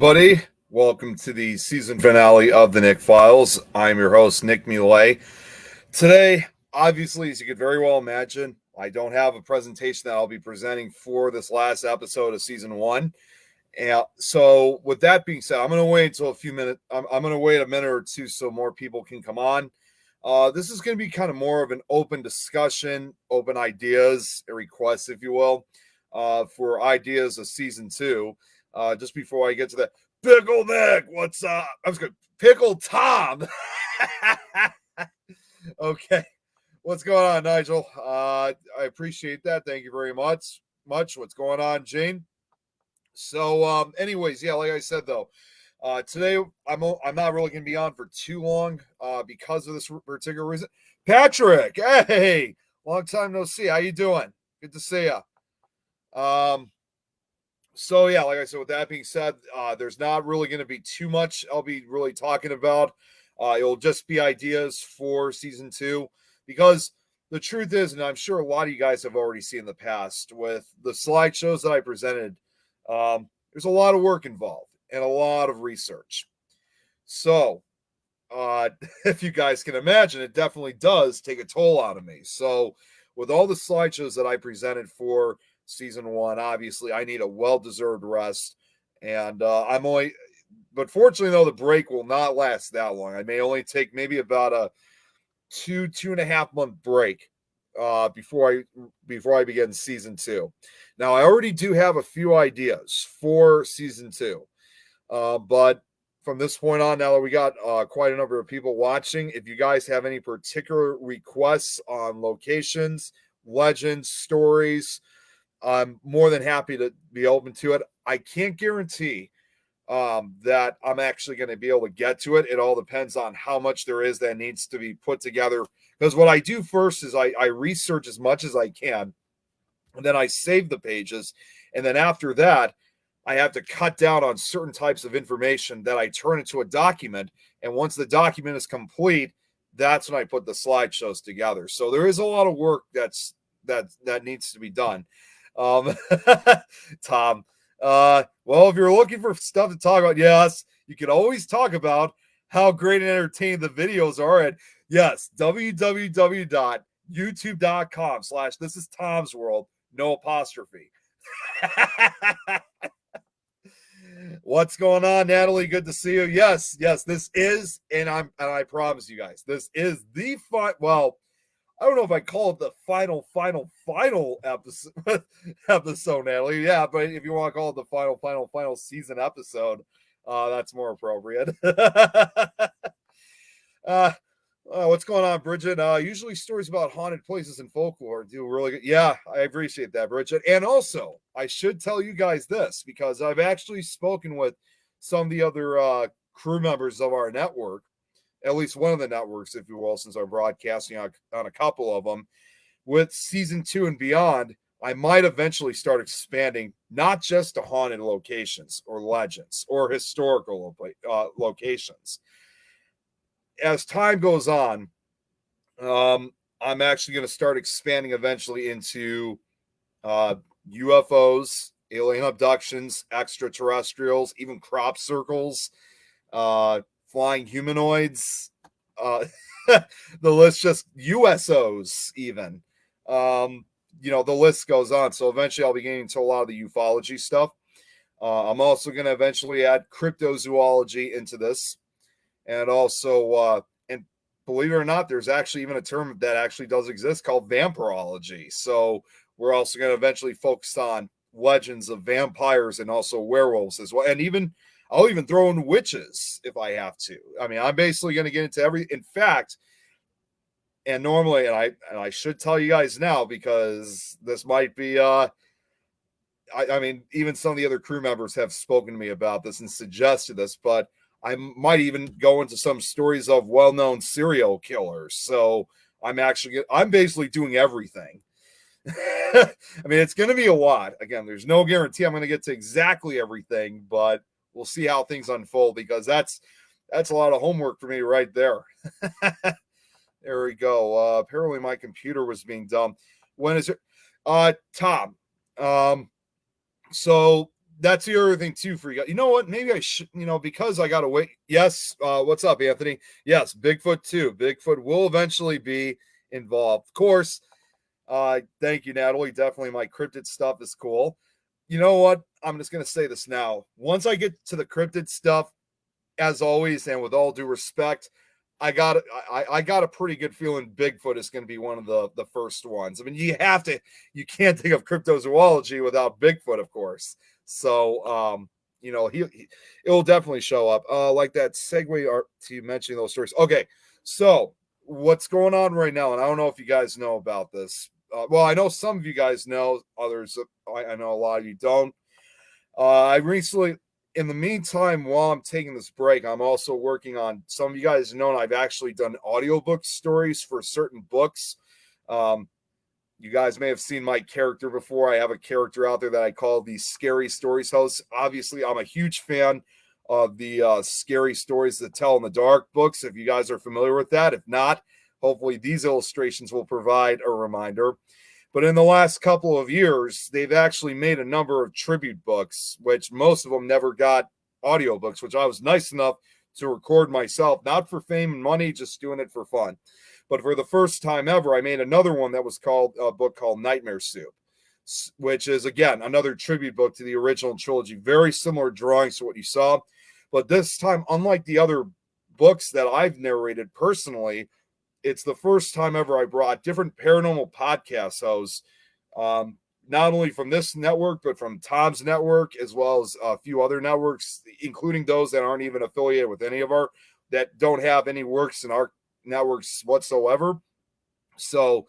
everybody. Welcome to the season finale of the Nick Files. I'm your host, Nick Mulay. Today, obviously, as you could very well imagine, I don't have a presentation that I'll be presenting for this last episode of season one. And so, with that being said, I'm going to wait until a few minutes. I'm going to wait a minute or two so more people can come on. This is going to be kind of more of an open discussion, open ideas, a request, if you will, for ideas of season two. Just before I get to that, Pickle Nick, what's up? I was going Pickle Tom. Okay, what's going on, Nigel? I appreciate that. Thank you very much. What's going on, Jane? So, anyways, yeah, like I said though, today I'm not really going to be on for too long because of this particular reason. Patrick, hey, long time no see. How you doing? Good to see you. So yeah, like I said, with that being said, there's not really going to be too much I'll be really talking about. It'll just be ideas for season two because the truth is, and I'm sure a lot of you guys have already seen in the past with the slideshows that I presented, there's a lot of work involved and a lot of research. So, if you guys can imagine, it definitely does take a toll out of me. So, with all the slideshows that I presented for season one, obviously I need a well-deserved rest, and but fortunately though, the break will not last that long. I may only take maybe about a 2.5 month break before I begin season two. Now I already do have a few ideas for season two, but from this point on, now that we got quite a number of people watching, if you guys have any particular requests on locations, legends, stories, I'm more than happy to be open to it. I can't guarantee that I'm actually going to be able to get to it. It all depends on how much there is that needs to be put together. Because what I do first is I research as much as I can, and then I save the pages. And then after that, I have to cut down on certain types of information that I turn into a document. And once the document is complete, that's when I put the slideshows together. So there is a lot of work that needs to be done. Tom, well, if you're looking for stuff to talk about, yes, you can always talk about how great and entertaining the videos are at, yes, www.youtube.com/this is Tom's World, no apostrophe. What's going on, Natalie? Good to see you. Yes, this is, and I promise you guys, this is the fun. Well, I don't know if I call it the final episode, Natalie. Yeah, but if you want to call it the final season episode, that's more appropriate. What's going on, Bridget? Usually stories about haunted places and folklore do really good. Yeah, I appreciate that, Bridget. And also, I should tell you guys this because I've actually spoken with some of the other crew members of our network, at least one of the networks, if you will, since I'm broadcasting on a couple of them. With season two and beyond, I might eventually start expanding not just to haunted locations or legends or historical locations. As time goes on, I'm actually going to start expanding eventually into UFOs, alien abductions, extraterrestrials, even crop circles, flying humanoids, the list, just USOs even. The list goes on. So eventually I'll be getting into a lot of the ufology stuff. I'm also going to eventually add cryptozoology into this. And also, and believe it or not, there's actually even a term that actually does exist called vampirology. So we're also going to eventually focus on legends of vampires and also werewolves as well. And I'll even throw in witches if I have to. I mean, I'm basically going to get into in fact, and normally, and I should tell you guys now because this might be, I mean, even some of the other crew members have spoken to me about this and suggested this, but I might even go into some stories of well-known serial killers. So I'm basically doing everything. I mean, it's going to be a lot. Again, there's no guarantee I'm going to get to exactly everything, but we'll see how things unfold because that's a lot of homework for me right there. There we go. Apparently my computer was being dumb. When is it? Tom. So that's the other thing too for you guys. You know what? Maybe I should, because I gotta wait. Yes, what's up, Anthony? Yes, Bigfoot too. Bigfoot will eventually be involved. Of course. Thank you, Natalie. Definitely my cryptid stuff is cool. You know what? I'm just gonna say this now. Once I get to the cryptid stuff, as always, and with all due respect, I got a pretty good feeling Bigfoot is going to be one of the first ones. I mean, you can't think of cryptozoology without Bigfoot, of course. So it will definitely show up. Like that segue to mentioning those stories. Okay, so what's going on right now, and I don't know if you guys know about this. Well, I know some of you guys know, others I know a lot of you don't. I recently, in the meantime, while I'm taking this break, I'm also working on, some of you guys know I've actually done audiobook stories for certain books. You guys may have seen my character before. I have a character out there that I call the Scary Stories host. Obviously, I'm a huge fan of the Scary Stories That Tell in the Dark books, if you guys are familiar with that. If not, hopefully these illustrations will provide a reminder. But in the last couple of years, they've actually made a number of tribute books, which most of them never got audiobooks, which I was nice enough to record myself, not for fame and money, just doing it for fun. But for the first time ever, I made another one that was called a book called Nightmare Soup, which is, again, another tribute book to the original trilogy. Very similar drawings to what you saw. But this time, unlike the other books that I've narrated personally, it's the first time ever I brought different paranormal podcast hosts, not only from this network, but from Tom's network, as well as a few other networks, including those that aren't even affiliated with any of our, that don't have any works in our networks whatsoever. So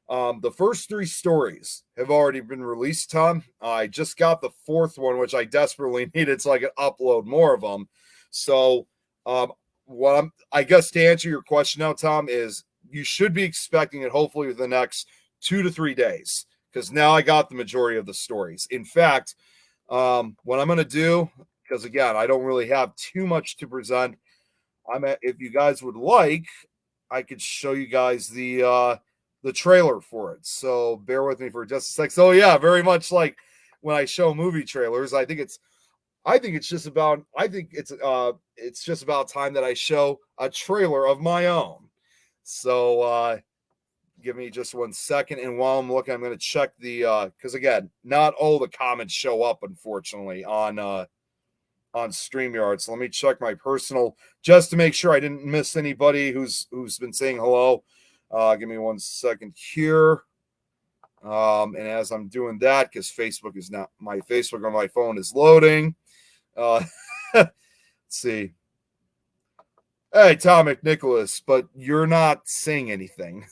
the first 3 stories have already been released, Tom. I just got the 4th one, which I desperately needed so I could upload more of them. So I guess to answer your question now, Tom, is you should be expecting it hopefully within the next 2 to 3 days, because now I got the majority of the stories. In fact, what I'm going to do, because again, I don't really have too much to present, if you guys would like, I could show you guys the trailer for it. So bear with me for just a sec. So yeah, very much like when I show movie trailers, I think it's just about time that I show a trailer of my own. So give me just 1 second, and while I'm looking, I'm going to check the because again, not all the comments show up, unfortunately, on StreamYard. So let me check my personal, just to make sure I didn't miss anybody who's been saying hello. Give me 1 second here. And as I'm doing that, because Facebook is not, my Facebook on my phone is loading. Let's see. Hey, Tom McNicholas, but you're not saying anything.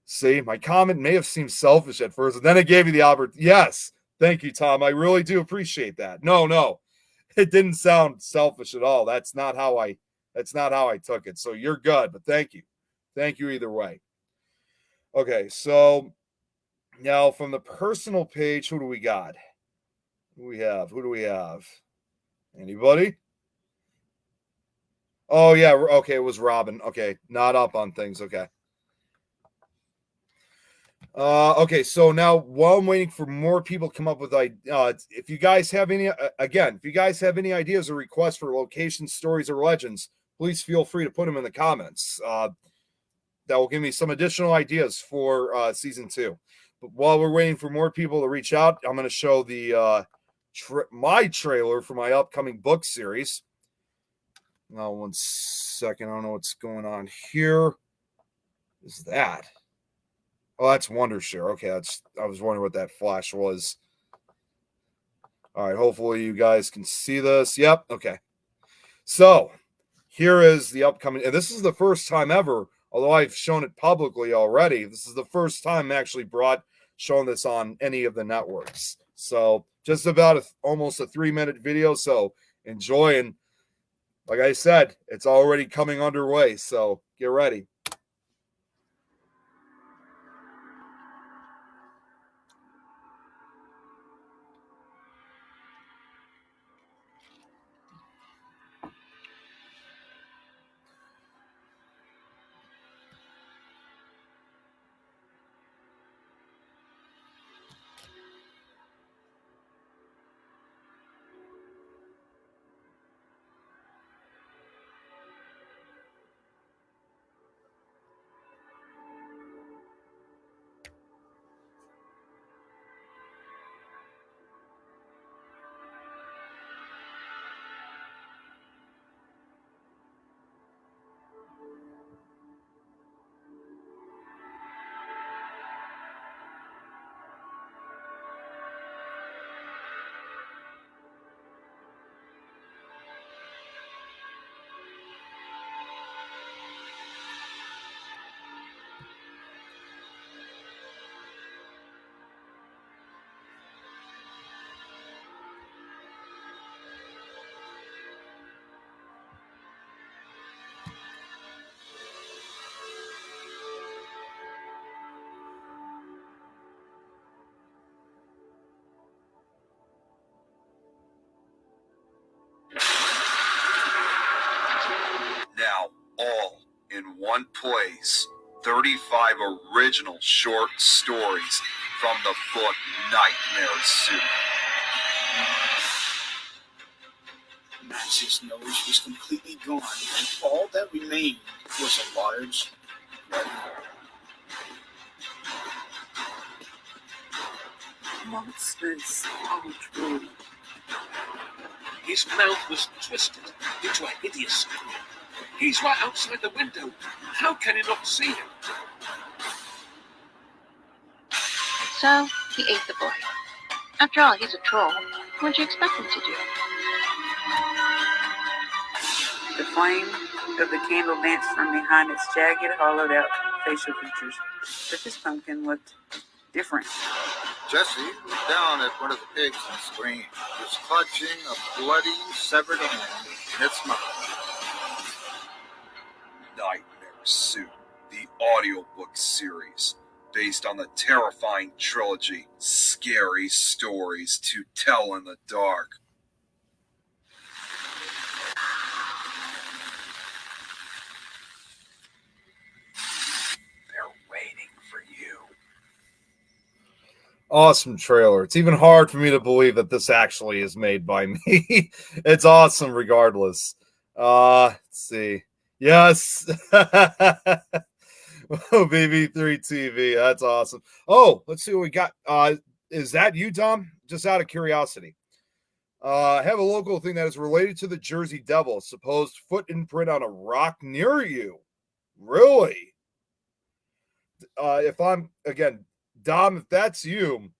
See, my comment may have seemed selfish at first, and then it gave you the opportunity. Yes, thank you, Tom. I really do appreciate that. No, it didn't sound selfish at all. That's not how I took it. So you're good, but thank you either way. Okay, so now from the personal page, who do we got? Who do we have? Anybody? Oh yeah, okay, it was Robin. Okay, not up on things. Okay. Okay, so now while I'm waiting for more people to come up with if you guys have any ideas or requests for locations, stories, or legends, please feel free to put them in the comments. That will give me some additional ideas for season 2. But while we're waiting for more people to reach out, I'm going to show the my trailer for my upcoming book series. Now, 1 second. I don't know what's going on here. Is that? Oh, that's Wondershare. Okay, I was wondering what that flash was. All right, hopefully you guys can see this. Yep, okay. So, here is the upcoming, and this is the first time ever, although I've shown it publicly already, this is the first time I actually shown this on any of the networks. So, just about almost a 3-minute video, so enjoy, and like I said, it's already coming underway, so get ready. in one place 35 original short stories from the book Nightmare Soup. Max's nose was completely gone, and all that remained was a large red hole. Monsters are true. His mouth was twisted into a hideous grin. He's right outside the window. How can he not see him? So he ate the boy. After all, he's a troll. What'd you expect him to do? The flame of the candle danced from behind its jagged, hollowed-out facial features, but this pumpkin looked different. Jesse looked down at one of the pigs and screamed. He was clutching a bloody, severed hand in its mouth. Nightmare Soup, the audiobook series, based on the terrifying trilogy Scary Stories to Tell in the Dark. They're waiting for you. Awesome trailer. It's even hard for me to believe that this actually is made by me. It's awesome regardless. Let's see. Yes. Oh, BB3 TV. That's awesome. Oh, let's see what we got. Is that you, Tom? Just out of curiosity. I have a local thing that is related to the Jersey Devil. Supposed foot imprint on a rock near you. Really? If I'm, again, Dom, if that's you,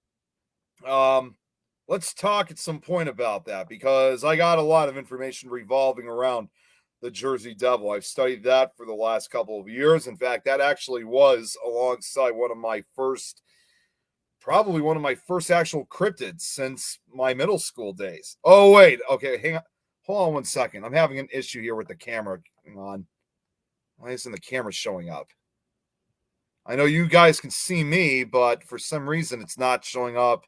let's talk at some point about that, because I got a lot of information revolving around the Jersey Devil. I've studied that for the last couple of years. In fact, that actually was alongside probably one of my first actual cryptids since my middle school days. Oh, wait. Okay, hang on. Hold on one second. I'm having an issue here with the camera. Hang on. Why isn't the camera showing up? I know you guys can see me, but for some reason it's not showing up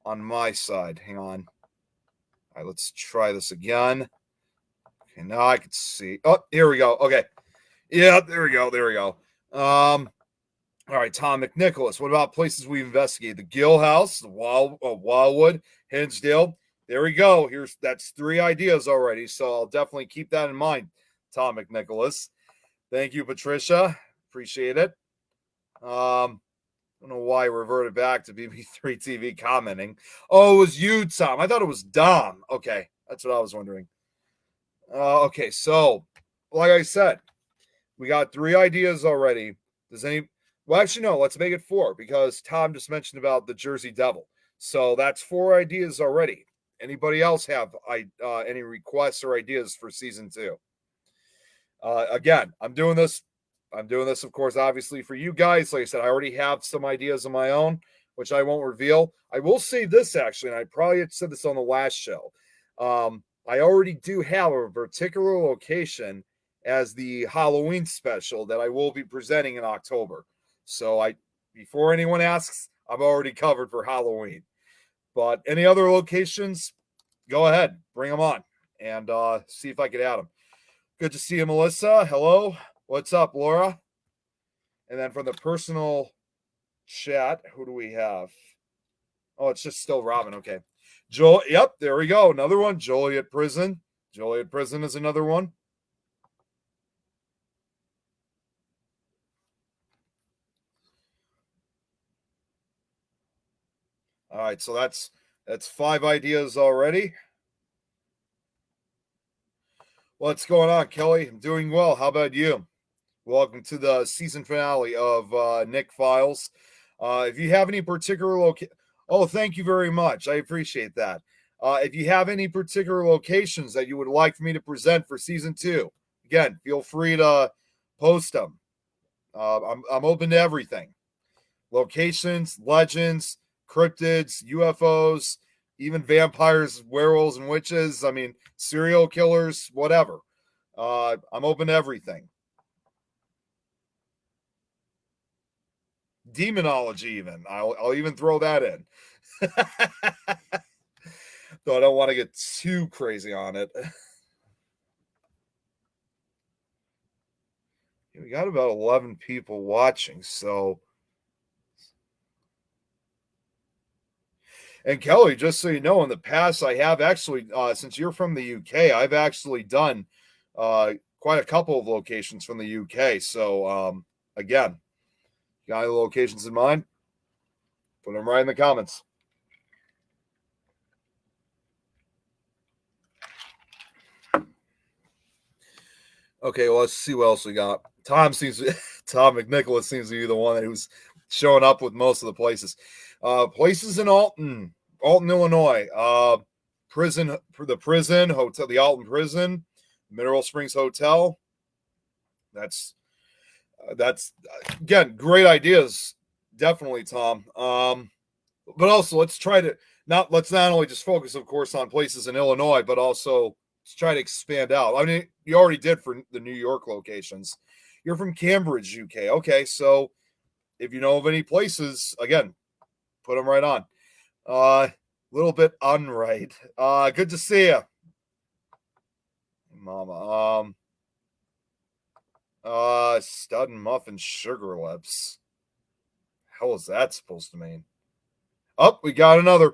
on my side. Hang on. All right, let's try this again. Okay, now I can see. Oh, here we go. Okay. Yeah, there we go. There we go. All right, Tom McNicholas. What about places we investigate? The Gill House, the Wildwood, Hinsdale. There we go. That's 3 ideas already. So I'll definitely keep that in mind, Tom McNicholas. Thank you, Patricia. Appreciate it. I don't know why I reverted back to BB3 TV commenting. Oh, it was you, Tom. I thought it was Dom. Okay, that's what I was wondering. Okay, so like I said, we got 3 ideas already. Well, actually, no, let's make it 4, because Tom just mentioned about the Jersey Devil. So that's 4 ideas already. Anybody else have any requests or ideas for season 2? Again, I'm doing this, of course, obviously for you guys. Like I said, I already have some ideas of my own, which I won't reveal. I will say this, actually, and I probably had said this on the last show. I already do have a particular location as the Halloween special that I will be presenting in October. So before anyone asks, I'm already covered for Halloween. But any other locations, go ahead, bring them on, and see if I can add them. Good to see you, Melissa. Hello. What's up, Laura? And then from the personal chat, who do we have? Oh, it's just still Robin. Okay. Joel. Yep, there we go. Another one. Joliet Prison. Joliet Prison is another one. All right, so that's 5 ideas already. What's going on, Kelly? I'm doing well. How about you? Welcome to the season finale of Nick Files. If you have any particular thank you very much. I appreciate that. If you have any particular locations that you would like for me to present for season 2, again, feel free to post them. I'm open to everything. Locations, legends, cryptids, UFOs, even vampires, werewolves, and witches. I mean, serial killers, whatever. I'm open to everything. Demonology, even. I'll even throw that in. Though I don't want to get too crazy on it. We got about 11 people watching, so. And Kelly, just so you know, in the past, I have actually, since you're from the UK, I've actually done quite a couple of locations from the UK. So, again, got any locations in mind? Put them right in the comments. Okay, well, let's see what else we got. Tom McNicholas seems to be the one who's showing up with most of the places. Places in Alton, Illinois. Prison for the prison hotel, the Alton Prison, Mineral Springs Hotel. That's again great ideas, definitely, Tom. But also let's not only just focus, of course, on places in Illinois, but also let's try to expand out. I mean, you already did for the New York locations. You're from Cambridge, UK. Okay, so if you know of any places, again, put them right on. Little bit unright. Good to see you, Mama. Stud and Muffin Sugar Lips. Hell is that supposed to mean? Oh, we got another.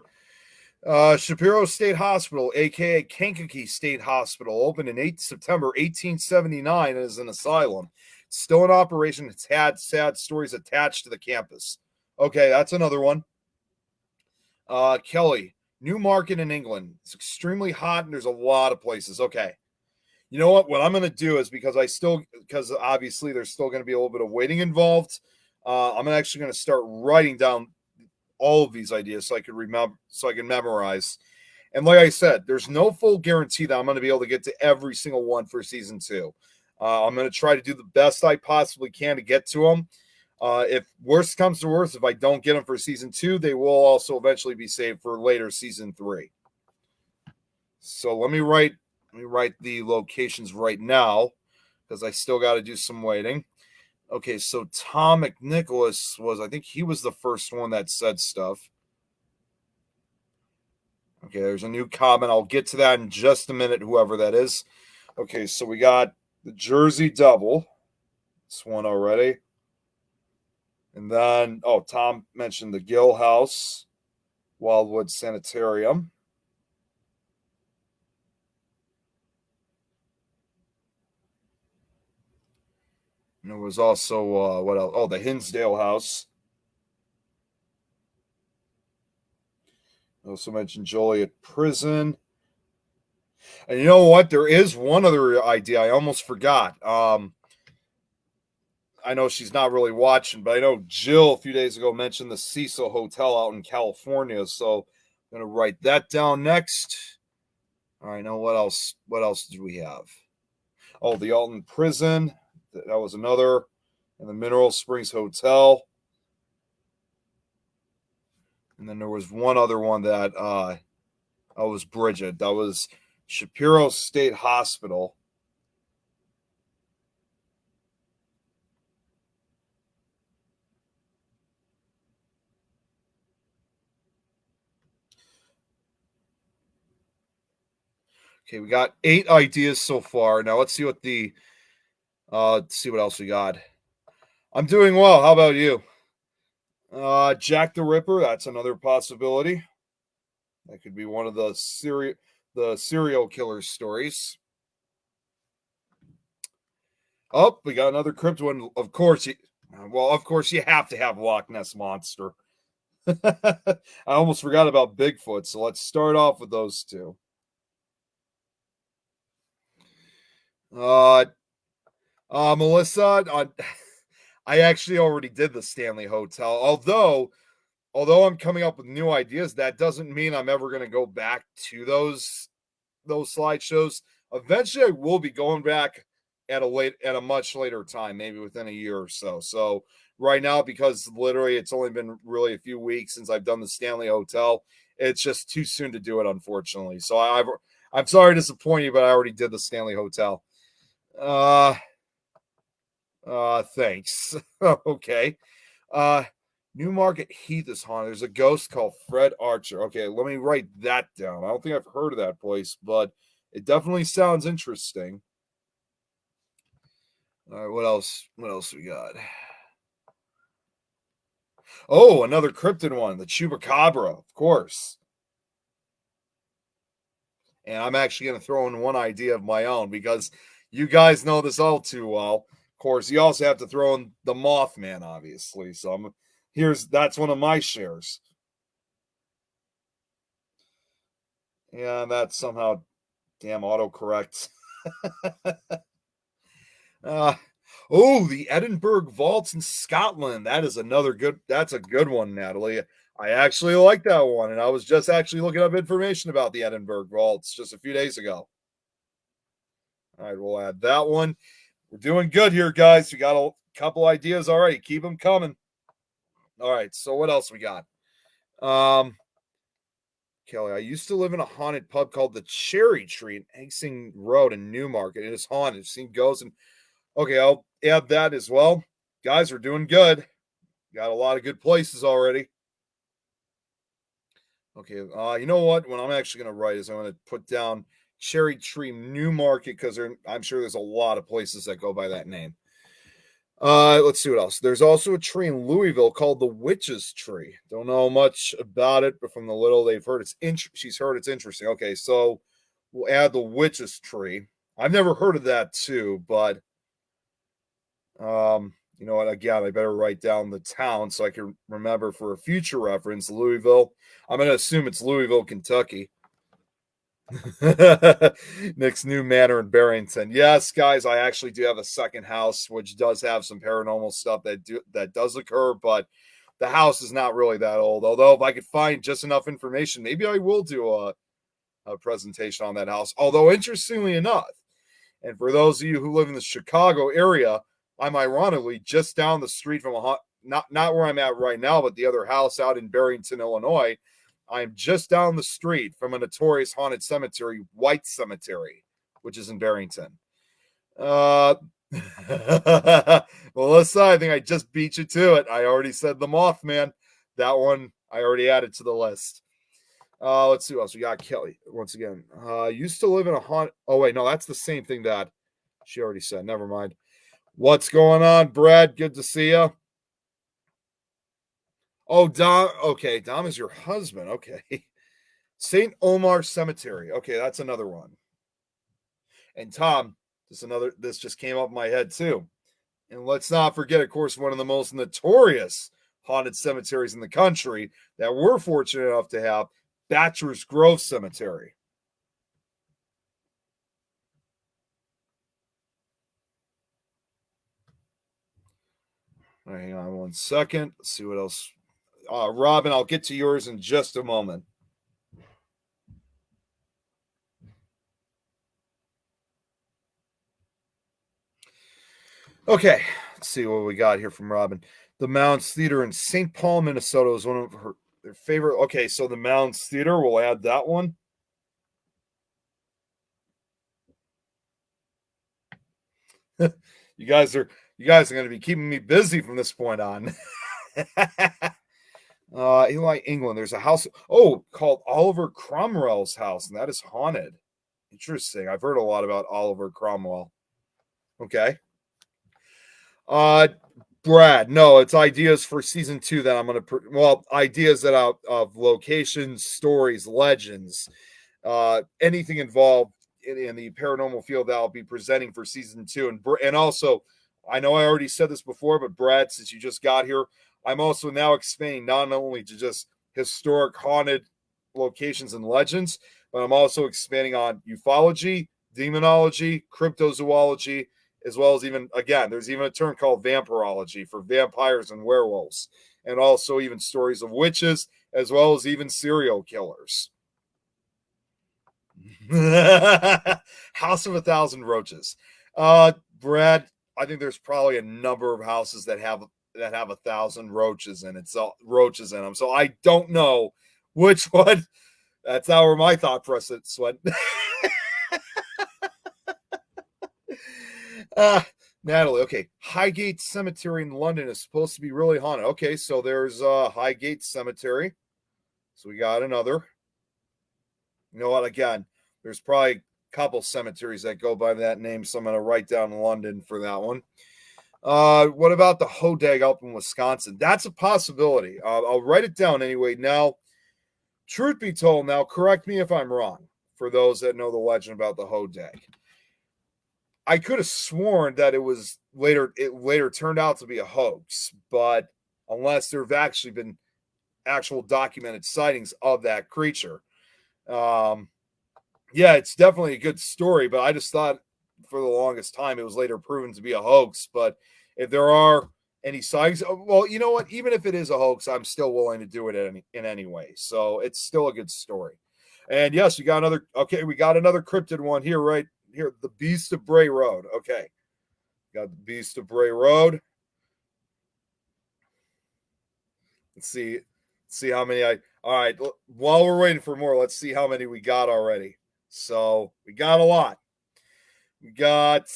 Shapiro State Hospital, aka Kankakee State Hospital, opened in September 1879 and is an asylum. It's still in operation. It's had sad stories attached to the campus. Okay, that's another one. Kelly, Newmarket in England. It's extremely hot and there's a lot of places. Okay. You know what? What I'm going to do is because obviously there's still going to be a little bit of waiting involved. I'm actually going to start writing down all of these ideas so I can memorize. And like I said, there's no full guarantee that I'm going to be able to get to every single one for season 2. I'm going to try to do the best I possibly can to get to them. If worst comes to worst, if I don't get them for season 2, they will also eventually be saved for later season 3. So let me write the locations right now because I still got to do some waiting. Okay, so Tom McNicholas I think he was the first one that said stuff. Okay, there's a new comment. I'll get to that in just a minute, whoever that is. Okay, so we got the Jersey Devil. This one already. And then, Tom mentioned the Gill House, Wildwood Sanitarium. And there was also, what else? Oh, the Hinsdale House. I also mentioned Joliet Prison. And you know what? There is one other idea I almost forgot. I know she's not really watching, but I know Jill a few days ago mentioned the Cecil Hotel out in California. So I'm going to write that down next. All right, now what else? What else do we have? Oh, the Alton Prison. That was another. And the Mineral Springs Hotel. And then there was one other one that was Bridget. That was Shapiro State Hospital. Okay, we got 8 ideas so far. Now let's see what else we got. I'm doing well. How about you? Jack the Ripper, that's another possibility. That could be one of the serial killer stories. Oh, we got another cryptid one. Of course, you have to have Loch Ness Monster. I almost forgot about Bigfoot, so let's start off with those 2. Melissa, I actually already did the Stanley Hotel. Although I'm coming up with new ideas, that doesn't mean I'm ever going to go back to those slideshows. Eventually, I will be going back at a much later time, maybe within a year or so. So right now, because literally it's only been really a few weeks since I've done the Stanley Hotel, it's just too soon to do it, unfortunately. So I'm sorry to disappoint you, but I already did the Stanley Hotel. Thanks. Okay. Newmarket Heath is haunted. There's a ghost called Fred Archer. Okay, let me write that down. I don't think I've heard of that place, but it definitely sounds interesting. All right, what else? What else we got? Oh, another cryptid one, the Chupacabra, of course. And I'm actually going to throw in one idea of my own because you guys know this all too well. Of course, you also have to throw in the Mothman, obviously. So that's one of my shares. Yeah, that's somehow damn autocorrect. The Edinburgh Vaults in Scotland. That's a good one, Natalie. I actually like that one, and I was just actually looking up information about the Edinburgh Vaults just a few days ago. All right, we'll add that one. We're doing good here, guys. We got a couple ideas already. Keep them coming. All right, so what else we got? Kelly, I used to live in a haunted pub called the Cherry Tree in Egsing Road in Newmarket. It is haunted. I've seen ghosts and okay, I'll add that as well. Guys, we're doing good. Got a lot of good places already. Okay, you know what? What I'm actually going to write is I'm going to put down Cherry Tree Newmarket because I'm sure there's a lot of places that go by that name. Let's see what else. There's also a tree in Louisville called the Witch's Tree. Don't know much about it, but from the little they've heard, she's heard it's interesting. Okay, so we'll add the Witch's Tree. I've never heard of that too, but you know what? Again, I better write down the town so I can remember for a future reference. Louisville. I'm going to assume it's Louisville, Kentucky. Nick's new manor in Barrington. Yes, guys, I actually do have a second house, which does have some paranormal stuff that does occur, but the house is not really that old. Although, if I could find just enough information, maybe I will do a presentation on that house. Although, interestingly enough, and for those of you who live in the Chicago area, I'm ironically just down the street from not where I'm at right now, but the other house out in Barrington, Illinois. I'm just down the street from a notorious haunted cemetery, White Cemetery, which is in Barrington. Melissa, I think I just beat you to it. I already said the Mothman. That one I already added to the list. Let's see what else we got. Kelly, once again, used to live in a haunt. Oh wait, no, that's the same thing that she already said. Never mind. What's going on, Brad? Good to see you. Oh, Dom. Okay, Dom is your husband. Okay. St. Omar Cemetery. Okay, that's another one. And Tom, this just came up in my head too. And let's not forget, of course, one of the most notorious haunted cemeteries in the country that we're fortunate enough to have, Bachelor's Grove Cemetery. All right, hang on one second. Let's see what else. Robin, I'll get to yours in just a moment. Okay, let's see what we got here from Robin. The Mounds Theater in St. Paul, Minnesota is one of their favorite. Okay, so the Mounds Theater, we'll add that one. You guys are going to be keeping me busy from this point on. Eli, England. There's a house, called Oliver Cromwell's house, and that is haunted. Interesting. I've heard a lot about Oliver Cromwell. Okay. Brad, no, it's ideas for season 2 that I'm going to, ideas that of locations, stories, legends, anything involved in the paranormal field that I'll be presenting for season 2. And also, I know I already said this before, but Brad, since you just got here, I'm also now expanding not only to just historic haunted locations and legends, but I'm also expanding on ufology, demonology, cryptozoology, as well as there's even a term called vampirology for vampires and werewolves, and also even stories of witches, as well as even serial killers. House of 1,000 Roaches. Brad, I think there's probably a number of houses that have 1,000 roaches in it, so roaches in them. So I don't know which one. That's not where my thought process went. Natalie, okay. Highgate Cemetery in London is supposed to be really haunted. Okay, so there's Highgate Cemetery. So we got another. You know what? Again, there's probably a couple cemeteries that go by that name, so I'm going to write down London for that one. What about the Hodag up in Wisconsin? That's a possibility. I'll write it down anyway. Now, truth be told, now correct me if I'm wrong, for those that know the legend about the Hodag. I could have sworn that it later turned out to be a hoax, but unless there have actually been actual documented sightings of that creature. Yeah, it's definitely a good story, but I just thought for the longest time it was later proven to be a hoax. But if there are any sightings, well, you know what? Even if it is a hoax, I'm still willing to do it in any way. So it's still a good story. And yes, we got another cryptid one here, right here, the Beast of Bray Road. Okay, got the Beast of Bray Road. Let's see how many all right, while we're waiting for more, let's see how many we got already. So we got a lot. We got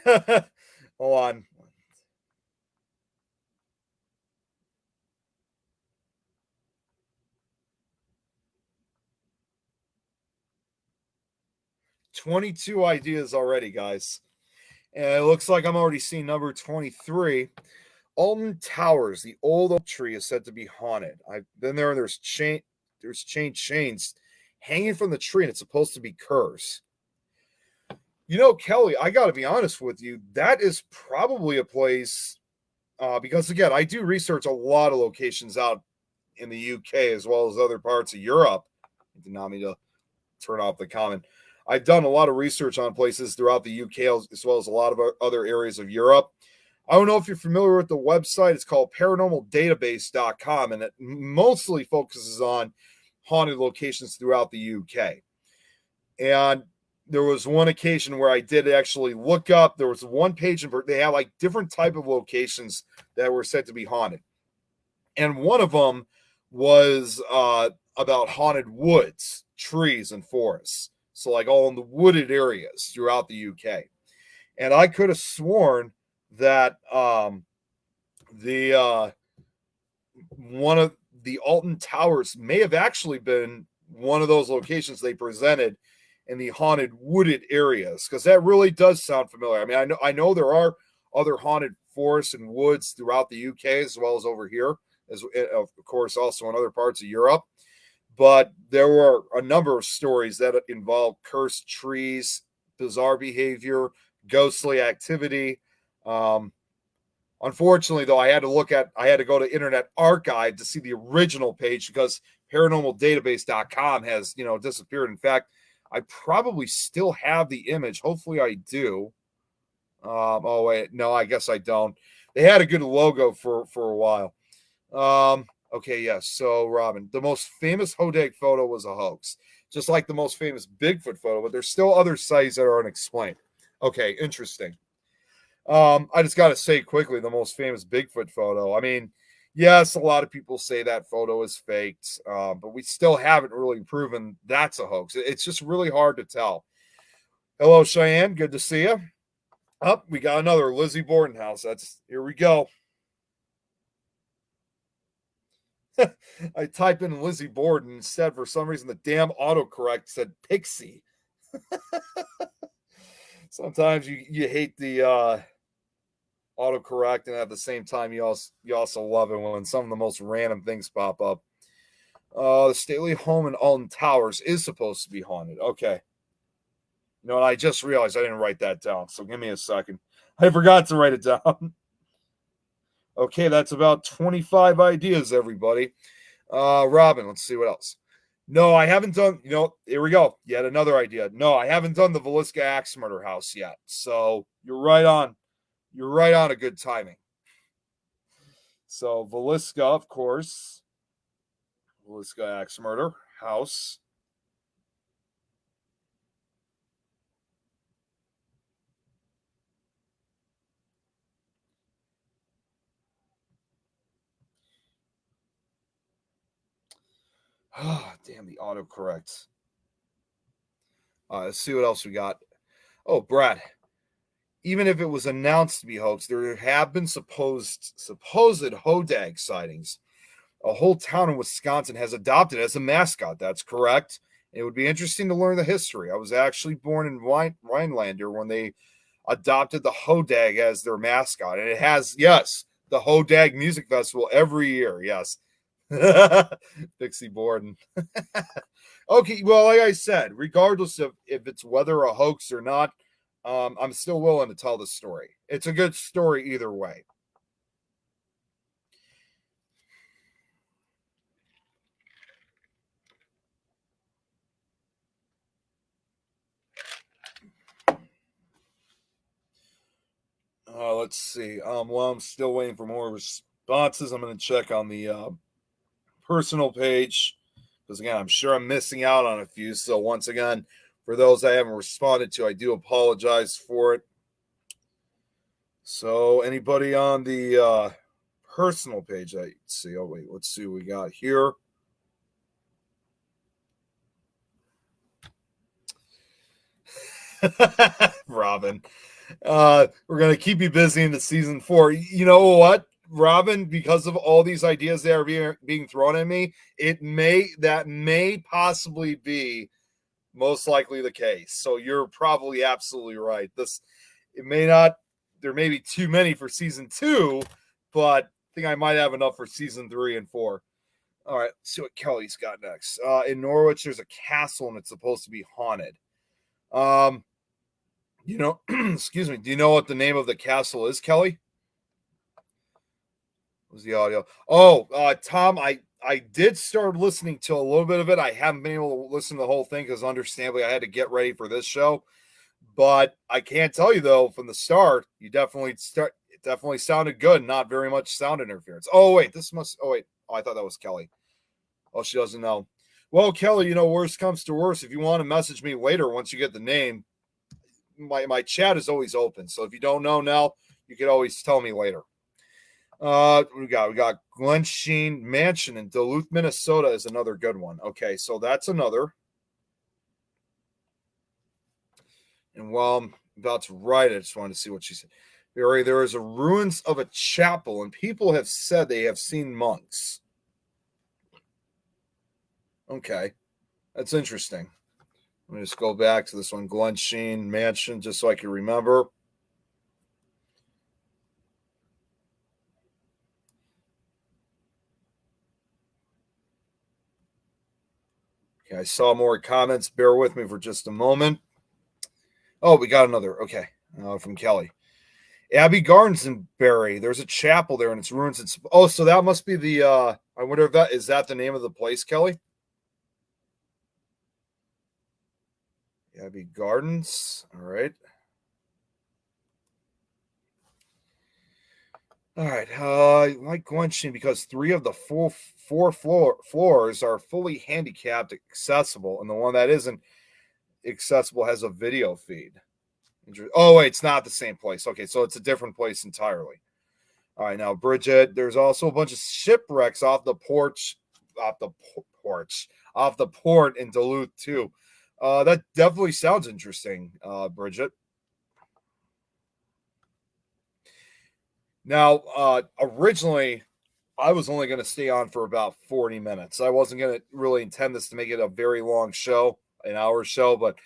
hold on. "22 ideas already, guys. And it looks like I'm already seeing number 23. Alton Towers, the old oak tree, is said to be haunted. I've been there, and there's chains hanging from the tree, and it's supposed to be cursed. You know, Kelly, I got to be honest with you. That is probably a place, because, again, I do research a lot of locations out in the UK as well as other parts of Europe. I did not mean to turn off the comment. I've done a lot of research on places throughout the UK as well as a lot of other areas of Europe. I don't know if you're familiar with the website. It's called paranormaldatabase.com, and it mostly focuses on haunted locations throughout the UK. And there was one occasion where I did actually look up. There was one page, and they had like different type of locations that were said to be haunted. And one of them was about haunted woods, trees, and forests. So like all in the wooded areas throughout the UK. And I could have sworn that one of the Alton Towers may have actually been one of those locations they presented in the haunted wooded areas, because that really does sound familiar. I mean, I know there are other haunted forests and woods throughout the UK as well as over here, as of course also in other parts of Europe. But there were a number of stories that involved cursed trees, bizarre behavior, ghostly activity. Unfortunately, though, I had to go to Internet Archive to see the original page because paranormaldatabase.com has, disappeared. In fact, I probably still have the image. Hopefully I do. Oh, wait. No, I guess I don't. They had a good logo for a while. Okay, yes. So, Robin, the most famous Hodag photo was a hoax, just like the most famous Bigfoot photo, but there's still other sites that are unexplained. Okay, interesting. I just got to say quickly, the most famous Bigfoot photo. I mean, yes, a lot of people say that photo is faked, but we still haven't really proven that's a hoax. It's just really hard to tell. Hello, Cheyenne. Good to see you. We got another Lizzie Borden house. Here we go. I type in Lizzie Borden instead. For some reason, the damn autocorrect said Pixie. Sometimes you hate the autocorrect, and at the same time, you also love it when some of the most random things pop up. The stately home in Alton Towers is supposed to be haunted. Okay. You know, and I just realized I didn't write that down, so give me a second. I forgot to write it down. Okay, that's about 25 ideas, everybody. Robin, let's see what else. No, I haven't done, here we go. Yet another idea. No, I haven't done the Villisca Axe Murder House yet. So you're right on. You're right on a good timing. So Villisca, of course. Villisca Axe Murder House. Oh, damn the autocorrect. Let's see what else we got. Oh, Brad. Even if it was announced to be hoax, there have been supposed Hodag sightings. A whole town in Wisconsin has adopted it as a mascot. That's correct. It would be interesting to learn the history. I was actually born in Rhinelander when they adopted the Hodag as their mascot. And it has, yes, the Hodag Music Festival every year. Yes. Dixie Borden. Okay, well, like I said, regardless of if it's whether a hoax or not, I'm still willing to tell the story. It's a good story either way. Let's see. Well, I'm still waiting for more responses. I'm going to check on the personal page because, again, I'm sure I'm missing out on a few. So, once again, for those I haven't responded to, I do apologize for it. So, anybody on the personal page, I see. Oh, wait, let's see what we got here. Robin, we're going to keep you busy into season 4. You know what, Robin, because of all these ideas that are being thrown at me, that may possibly be most likely the case. So you're probably absolutely right. There may be too many for season 2, but I think I might have enough for season 3 and 4. All right, let's see what Kelly's got next. In Norwich, there's a castle and it's supposed to be haunted. Excuse me. Do you know what the name of the castle is, Kelly? What was the audio? Oh, Tom, I did start listening to a little bit of it. I haven't been able to listen to the whole thing because understandably I had to get ready for this show. But I can't tell you though, from the start, it definitely sounded good. Not very much sound interference. Oh, I thought that was Kelly. Oh, she doesn't know. Well, Kelly, worst comes to worst. If you want to message me later, once you get the name, my chat is always open. So if you don't know now, you can always tell me later. We got Glensheen Mansion in Duluth, Minnesota is another good one. Okay, so that's another. And while I'm about to write it, I just wanted to see what she said. There is a ruins of a chapel, and people have said they have seen monks. Okay, that's interesting. Let me just go back to this one, Glensheen Mansion, just so I can remember. Okay, I saw more comments. Bear with me for just a moment. Oh, we got another. Okay, from Kelly. Abbey Gardens in Barrie. There's a chapel there, and it's ruins. So that must be the. I wonder if is that the name of the place, Kelly? Abbey Gardens. All right. All right. I like Glensheen because 3 of the four floors are fully handicapped accessible, and the one that isn't accessible has a video feed. Oh, wait, it's not the same place. Okay, so it's a different place entirely. All right, now, Bridget, there's also a bunch of shipwrecks off the port in Duluth, too. That definitely sounds interesting, Bridget. Now, originally, I was only going to stay on for about 40 minutes. I wasn't going to really intend this to make it a very long show, an hour show, but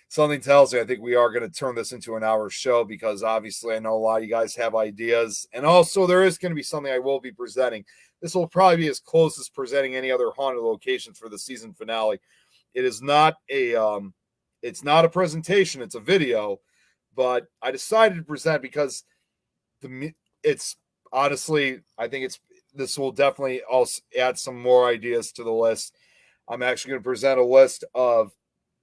something tells me I think we are going to turn this into an hour show because obviously I know a lot of you guys have ideas. And also there is going to be something I will be presenting. This will probably be as close as presenting any other haunted locations for the season finale. It is not it's not a presentation, it's a video, but I decided to present because it's honestly, I think this will definitely also add some more ideas to the list. I'm actually going to present a list of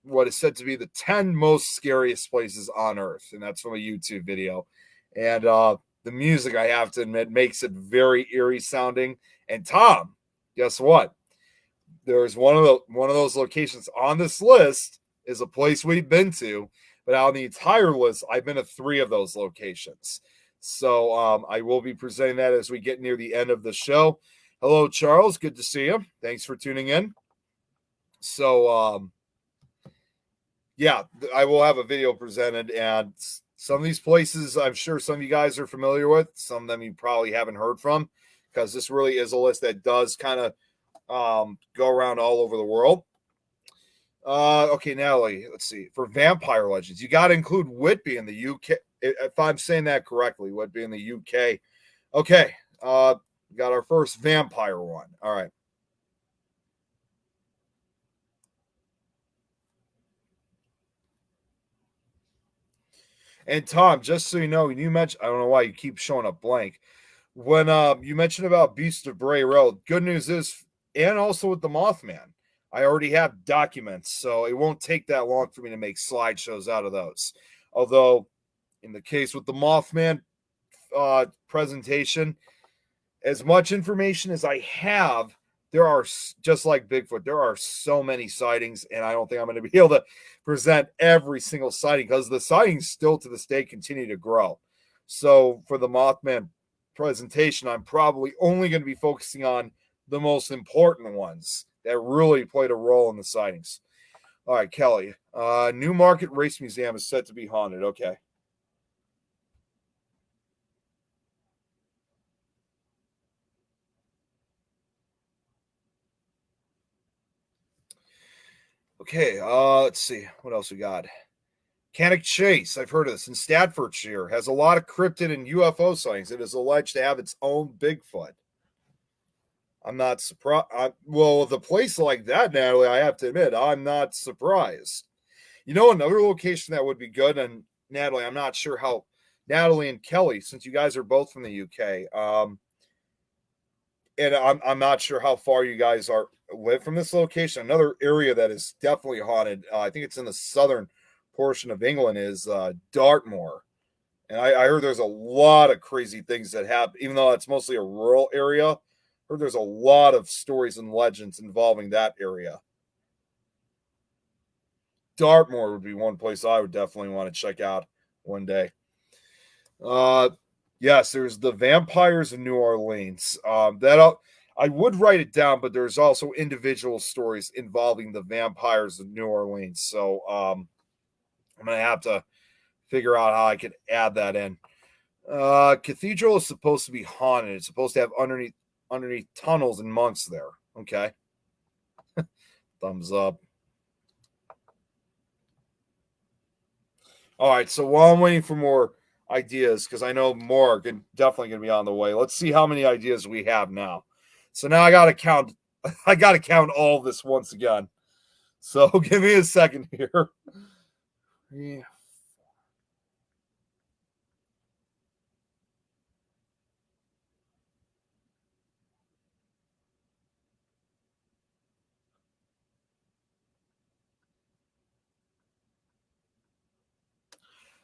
what is said to be the 10 most scariest places on Earth, and that's from a YouTube video. And the music, I have to admit, makes it very eerie sounding. And Tom, guess what? There's one of those locations on this list is a place we've been to, but out on the entire list, I've been to 3 of those locations. So I will be presenting that as we get near the end of the show. Hello, Charles. Good to see you. Thanks for tuning in. So, yeah, I will have a video presented, and some of these places I'm sure some of you guys are familiar with. Some of them you probably haven't heard from because this really is a list that does kind of go around all over the world. Okay, Natalie, let's see. For Vampire Legends, you got to include Whitby in the UK. If I'm saying that correctly, Whitby in the UK. Okay, got our first vampire one. All right. And Tom, just so you know, you mentioned, I don't know why you keep showing up blank. When you mentioned about Beast of Bray Road, good news is, and also with the Mothman, I already have documents, so it won't take that long for me to make slideshows out of those. Although, in the case with the Mothman presentation, as much information as I have, there are, just like Bigfoot, there are so many sightings, and I don't think I'm going to be able to present every single sighting because the sightings still to this day continue to grow. So for the Mothman presentation, I'm probably only going to be focusing on the most important ones that really played a role in the sightings. All right, Kelly. Newmarket Race Museum is set to be haunted. Okay. Okay, let's see. What else we got? Cannock Chase, I've heard of this, in Staffordshire, has a lot of cryptid and UFO sightings. It is alleged to have its own Bigfoot. I'm not surprised. Well, with a place like that, Natalie, I have to admit, I'm not surprised. You know, another location that would be good, and Natalie, I'm not sure how, Natalie and Kelly, since you guys are both from the UK, and I'm not sure how far you guys live from this location. Another area that is definitely haunted, I think it's in the southern portion of England, is Dartmoor. And I heard there's a lot of crazy things that happen, even though it's mostly a rural area. I heard there's a lot of stories and legends involving that area. Dartmoor would be one place I would definitely want to check out one day. Yes, there's the Vampires of New Orleans. I would write it down, but there's also individual stories involving the Vampires of New Orleans. So I'm gonna have to figure out how I could add that in. Cathedral is supposed to be haunted. It's supposed to have underneath tunnels and monks there. Okay. Thumbs up. All right, so while I'm waiting for more ideas, because I know more are definitely going to be on the way, let's see how many ideas we have now. So now I got to count. I got to count all of this once again. So give me a second here. Yeah.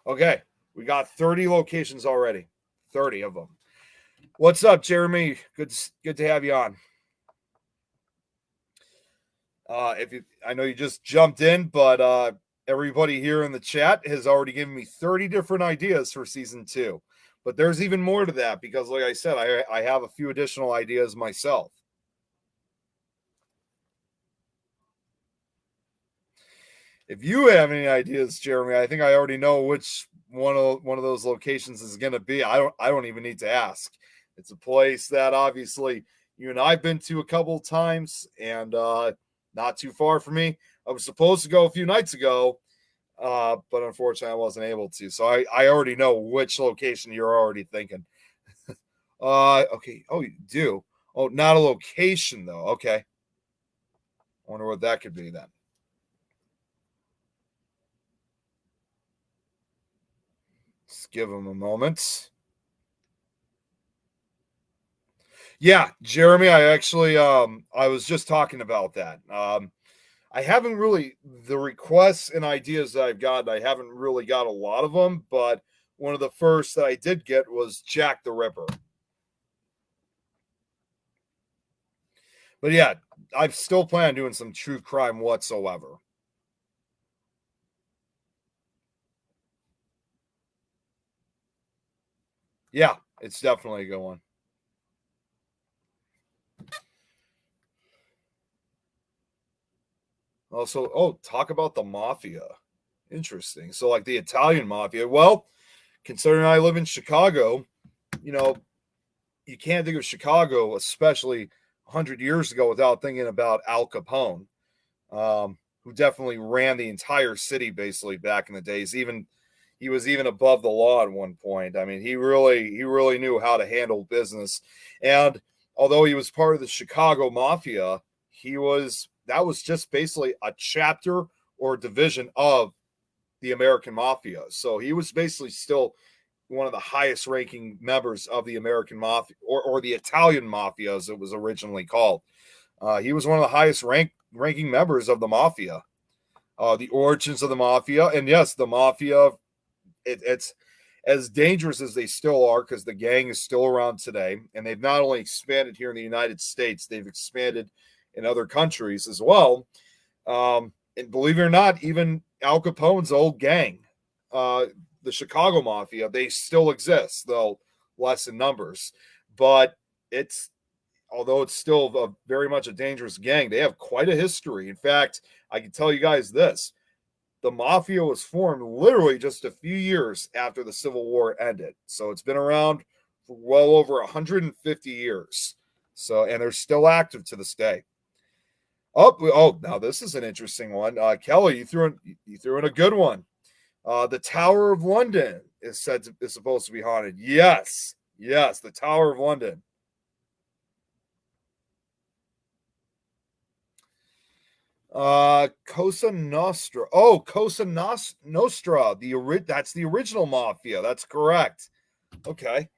Okay, we got 30 locations already. 30 of them. What's up, Jeremy? Good to have you on. I know you just jumped in, but everybody here in the chat has already given me 30 different ideas for season 2. But there's even more to that because, like I said, I have a few additional ideas myself. If you have any ideas, Jeremy, I think I already know which one of those locations is going to be. I don't even need to ask. It's a place that obviously you and I've been to a couple of times, and not too far from me. I was supposed to go a few nights ago, but unfortunately I wasn't able to. So I already know which location you're already thinking. Okay. Oh, you do? Oh, not a location though. Okay. I wonder what that could be then. Let's give them a moment. Yeah, Jeremy, I actually I was just talking about that. I haven't really, the requests and ideas that I've gotten, I haven't really got a lot of them, but one of the first that I did get was Jack the Ripper. But yeah, I still plan on doing some true crime whatsoever. Yeah, it's definitely a good one. Also, talk about the mafia. Interesting. So, like the Italian mafia. Well, considering I live in Chicago, you can't think of Chicago, especially 100 years ago, without thinking about Al Capone. who definitely ran the entire city basically back in the days. He was even above the law at one point. I mean, he really knew how to handle business. And although he was part of the Chicago Mafia, that was just basically a chapter or division of the American Mafia. So he was basically still one of the highest ranking members of the American Mafia, or the Italian Mafia as it was originally called. He was one of the highest ranking members of the Mafia. The origins of the Mafia, and yes, the Mafia, it's as dangerous as they still are, because the gang is still around today, and they've not only expanded here in the United States, they've expanded in other countries as well. And believe it or not, even Al Capone's old gang, the Chicago Mafia, they still exist, though less in numbers. But although it's still very much a dangerous gang, they have quite a history. In fact, I can tell you guys this. The Mafia was formed literally just a few years after the Civil War ended. So it's been around for well over 150 years. So, and they're still active to this day. Oh, now this is an interesting one. Kelly, you threw in a good one. The Tower of London is supposed to be haunted. Yes, the Tower of London. Cosa Nostra. Oh, Cosa Nostra. That's the original Mafia. That's correct. Okay.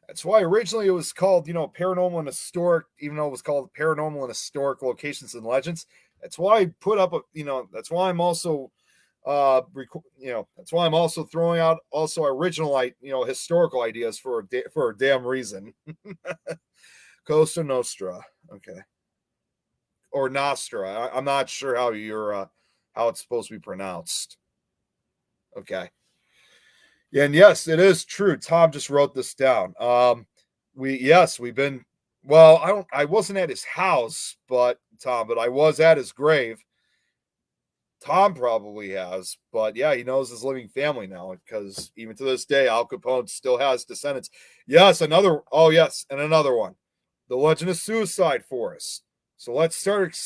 That's why originally it was called, Paranormal and Historic, even though it was called Paranormal and Historic Locations and Legends. That's why I put up that's why I'm also that's why I'm also throwing out also original historical ideas for a damn reason. Cosa Nostra. Okay. Or Nostra. I'm not sure how it's supposed to be pronounced. Okay. And yes, it is true. Tom just wrote this down. We've been, I wasn't at his house, but I was at his grave. Tom probably has, but yeah, he knows his living family now, because even to this day, Al Capone still has descendants. Yes, another one. The Legend of Suicide Forest. So let's start.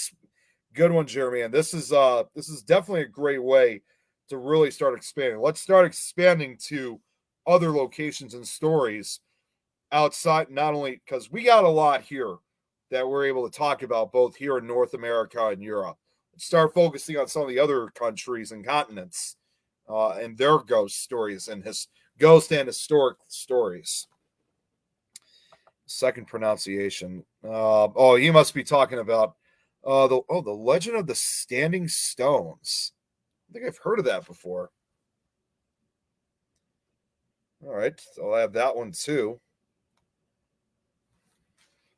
Good one, Jeremy. And this is definitely a great way to really start expanding. Let's start expanding to other locations and stories outside, not only because we got a lot here that we're able to talk about both here in North America and Europe. Let's start focusing on some of the other countries and continents and their ghost stories and ghost and historic stories. Second pronunciation. He must be talking about the Legend of the Standing Stones. I think I've heard of that before. All right, so I'll have that one too.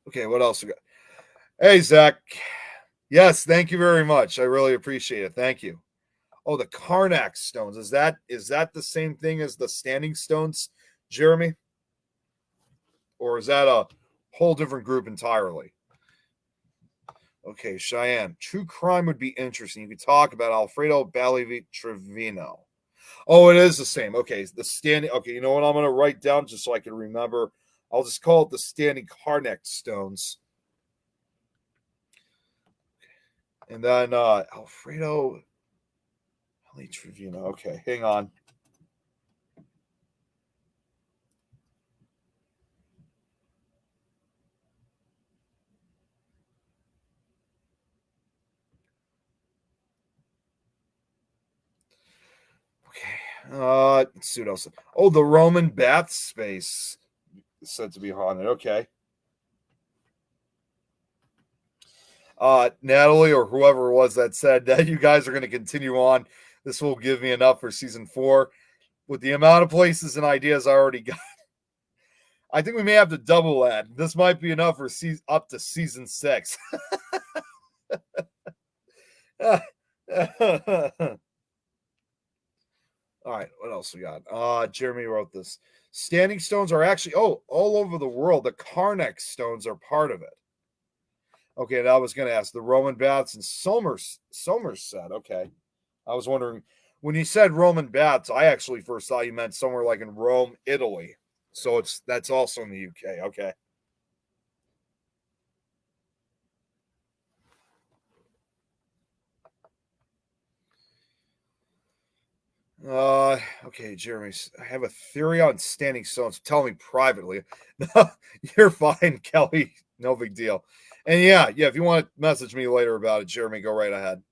Okay, what else we got? Hey, Zach. Yes, thank you very much. I really appreciate it. Thank you. Oh, the Karnak stones. Is that the same thing as the Standing Stones, Jeremy? Or is that a whole different group entirely? Okay, Cheyenne. True crime would be interesting. You could talk about Alfredo Trevino. Oh, it is the same. Okay, the standing. Okay, you know what I'm going to write down just so I can remember? I'll just call it the Standing Karnak stones. And then Alfredo Trevino. Okay, hang on. Let's see what else. Oh, the Roman bath space is said to be haunted. Okay. Natalie or whoever it was that said that you guys are going to continue on. This will give me enough for season 4. With the amount of places and ideas I already got, I think we may have to double that. This might be enough for up to season 6. All right, what else we got? Jeremy wrote this. Standing stones are actually, all over the world. The Karnak stones are part of it. Okay, and I was going to ask the Roman baths in Somerset. Okay. I was wondering, when you said Roman baths, I actually first thought you meant somewhere like in Rome, Italy. So that's also in the UK. Okay. Okay, Jeremy, I have a theory on standing stones. Tell me privately. No, you're fine, Kelly. No big deal. And yeah, if you want to message me later about it, Jeremy, go right ahead.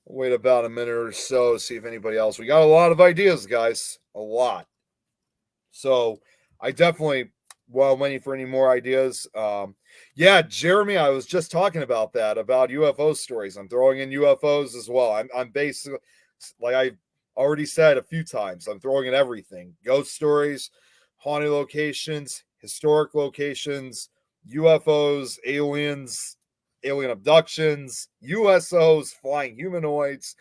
Wait about a minute or so, see if anybody else. We got a lot of ideas, guys. A lot. So I definitely waiting for any more ideas. Yeah, Jeremy, I was just talking about that, about UFO stories. I'm throwing in UFOs as well. I'm basically, like I already said a few times, I'm throwing in everything: ghost stories, haunted locations, historic locations, UFOs, aliens, alien abductions, USOs, flying humanoids,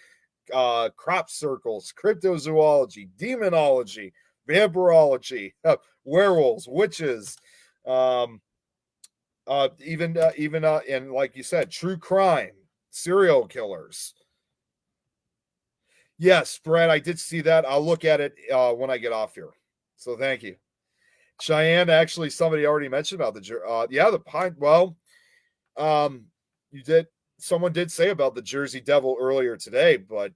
crop circles, cryptozoology, demonology, vampirology, werewolves, witches, even and like you said, true crime, serial killers. Yes, Brad, I did see that. I'll look at it when I get off here. So thank you. Cheyenne, actually, somebody already mentioned about the pine. Well, someone did say about the Jersey Devil earlier today, but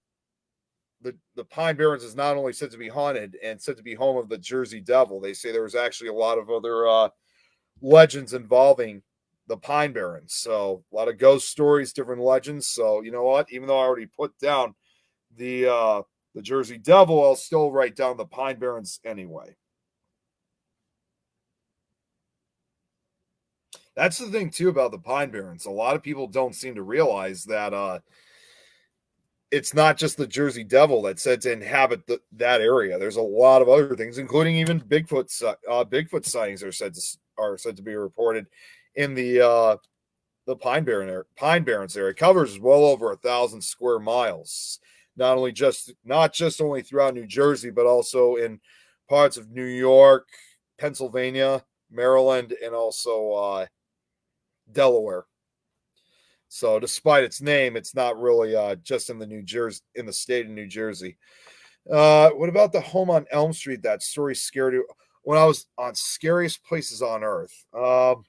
the Pine Barrens is not only said to be haunted and said to be home of the Jersey Devil. They say there was actually a lot of other legends involving the Pine Barrens. So a lot of ghost stories, different legends. So you know what? Even though I already put down the Jersey Devil, I'll still write down the Pine Barrens anyway. That's the thing too about the Pine Barrens. A lot of people don't seem to realize that it's not just the Jersey Devil that's said to inhabit that area. There's a lot of other things, including even Bigfoot sightings are said to be reported in the Pine Barrens area. It covers well over 1,000 square miles. Not just only throughout New Jersey, but also in parts of New York, Pennsylvania, Maryland, and also Delaware. So despite its name, it's not really just in the state of New Jersey. What about the home on Elm Street? That story scared you when I was on Scariest Places on Earth. I'm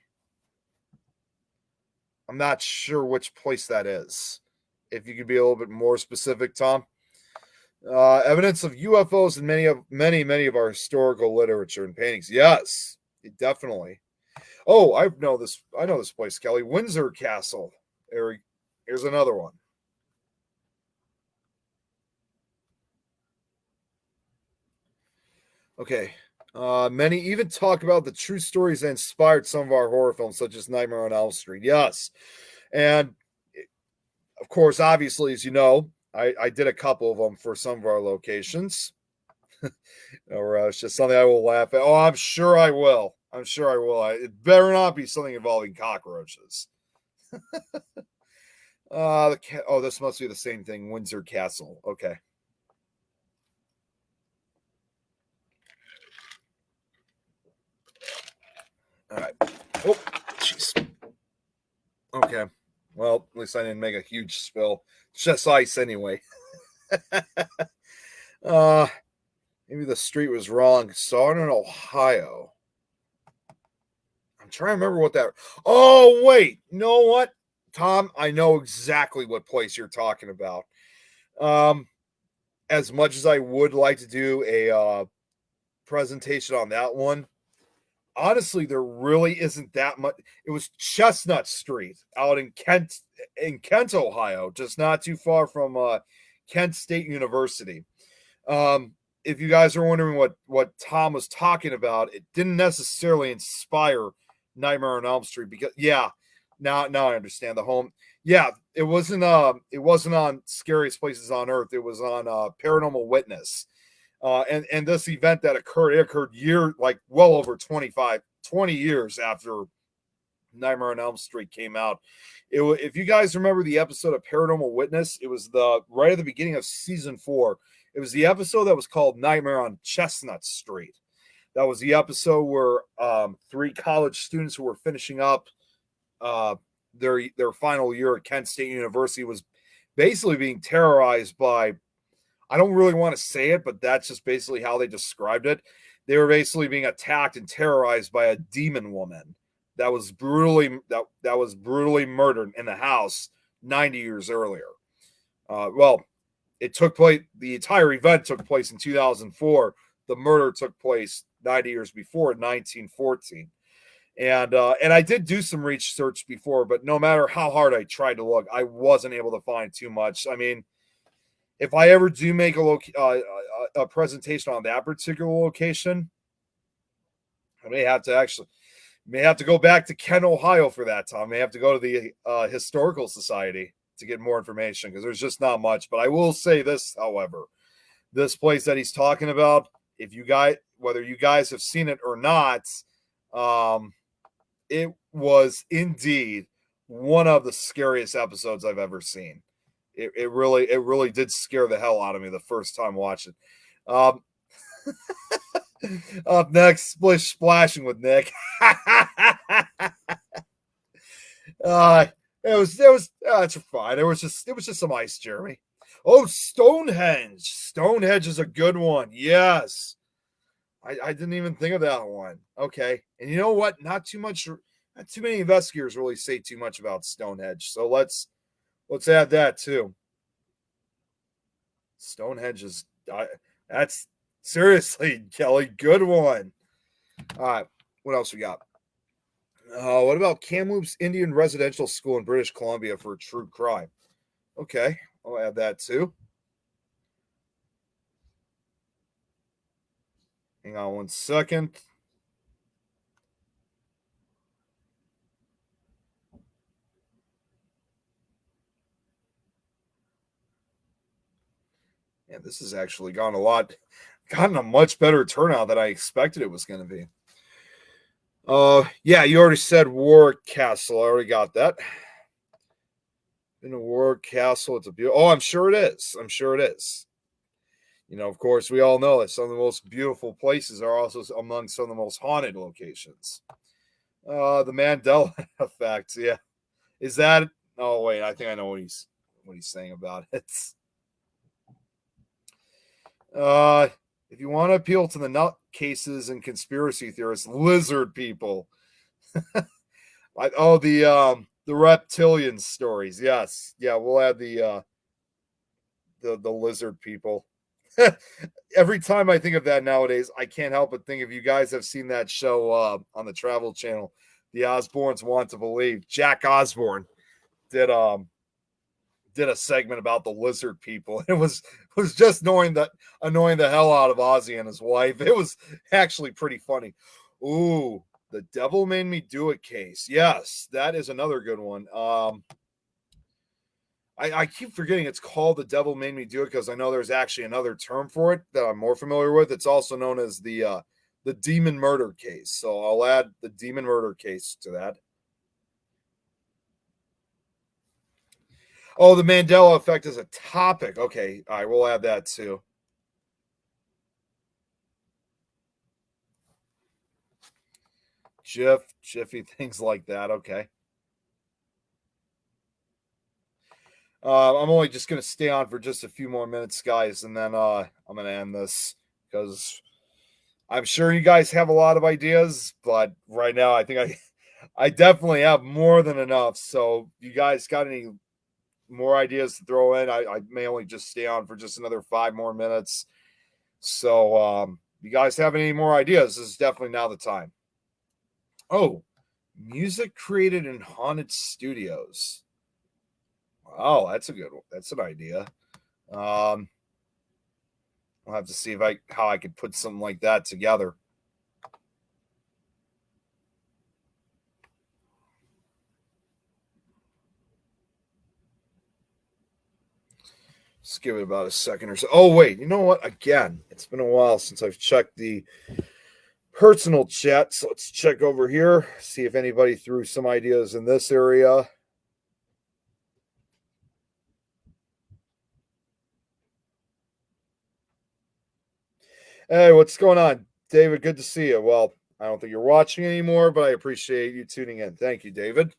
not sure which place that is. If you could be a little bit more specific, Tom. Evidence of UFOs in many of our historical literature and paintings. Yes, definitely. Oh, I know this place, Kelly. Windsor Castle. Here's another one. Okay. Many even talk about the true stories that inspired some of our horror films, such as Nightmare on Elm Street. Yes. And of course, obviously, as you know, I did a couple of them for some of our locations. Or it's just something I will laugh at. Oh, I'm sure I will. It better not be something involving cockroaches. This must be the same thing. Windsor Castle. Okay. All right. Oh, jeez. Okay. Well, at least I didn't make a huge spill. It's just ice anyway. Maybe the street was wrong. Southern Ohio. I'm trying to remember what that. Oh, wait. You know what, Tom? I know exactly what place you're talking about. As much as I would like to do a presentation on that one, honestly, there really isn't that much. It was Chestnut Street out in Kent, Ohio, just not too far from Kent State University. If you guys are wondering what Tom was talking about, it didn't necessarily inspire Nightmare on Elm Street because now I understand the home. Yeah, it wasn't on Scariest Places on Earth. It was on Paranormal Witness. And this event that occurred well over 20 years after Nightmare on Elm Street came out. If you guys remember the episode of Paranormal Witness, it was right at the beginning of season 4. It was the episode that was called Nightmare on Chestnut Street. That was the episode where 3 college students who were finishing up their final year at Kent State University was basically being terrorized by, I don't really want to say it, but that's just basically how they described it. they were basically being attacked and terrorized by a demon woman that was brutally murdered in the house 90 years earlier. Well, it took place. The entire event took place in 2004. The murder took place 90 years before, in 1914. And I did do some research before, but no matter how hard I tried to look, I wasn't able to find too much. I mean, if I ever do make a presentation on that particular location, I may have to go back to Kent, Ohio for that time. I may have to go to the Historical Society to get more information, because there's just not much. But I will say this, however, this place that he's talking about, whether you guys have seen it or not, it was indeed one of the scariest episodes I've ever seen. It really did scare the hell out of me the first time watching. Up next, Splish Splashing with Nick. That's fine. It was just some ice, Jeremy. Oh, Stonehenge. Stonehenge is a good one. Yes. I didn't even think of that one. Okay. And you know what? Not too many investigators really say too much about Stonehenge. So let's add that too. Stonehenge is that's seriously, Kelly, good one. All right. What else we got? What about Kamloops Indian Residential School in British Columbia for true crime? Okay. I'll add that too. Hang on one second. Yeah, this has actually gotten a much better turnout than I expected it was going to be. Yeah, you already said Warwick Castle. I already got that. In a Warwick Castle, it's a beautiful. Oh, I'm sure it is. You know, of course, we all know that some of the most beautiful places are also among some of the most haunted locations. The Mandela effect. Yeah, is that? Oh wait, I think I know what he's saying about it. If you want to appeal to the nutcases and conspiracy theorists, lizard people. The reptilian stories. Yes, yeah, we'll add the lizard people. Every time I think of that nowadays, I can't help but think, if you guys have seen that show on the Travel Channel, The Osbournes Want to Believe. Jack Osbourne did a segment about the lizard people. It was just annoying the hell out of Ozzy and his wife. It was actually pretty funny. Ooh, the Devil Made Me Do It case. Yes, that is another good one. I keep forgetting it's called The Devil Made Me Do It, because I know there's actually another term for it that I'm more familiar with. It's also known as the demon murder case. So I'll add the demon murder case to that. Oh, the Mandela effect is a topic. Okay, all right, we'll add that too. Jiffy, things like that. Okay. I'm only just going to stay on for just a few more minutes, guys, and then I'm going to end this, because I'm sure you guys have a lot of ideas, but right now I think I definitely have more than enough. So you guys got any more ideas to throw in? I may only just stay on for just another 5 more minutes. So you guys have any more ideas? This is definitely now the time. Oh, music created in haunted studios. Wow, that's a good one. That's an idea. I'll have to see how I could put something like that together. Just give it about a second or so. Oh, wait, you know what? Again, it's been a while since I've checked the personal chat. So let's check over here, see if anybody threw some ideas in this area. Hey, what's going on, David? Good to see you. Well, I don't think you're watching anymore, but I appreciate you tuning in. Thank you, David.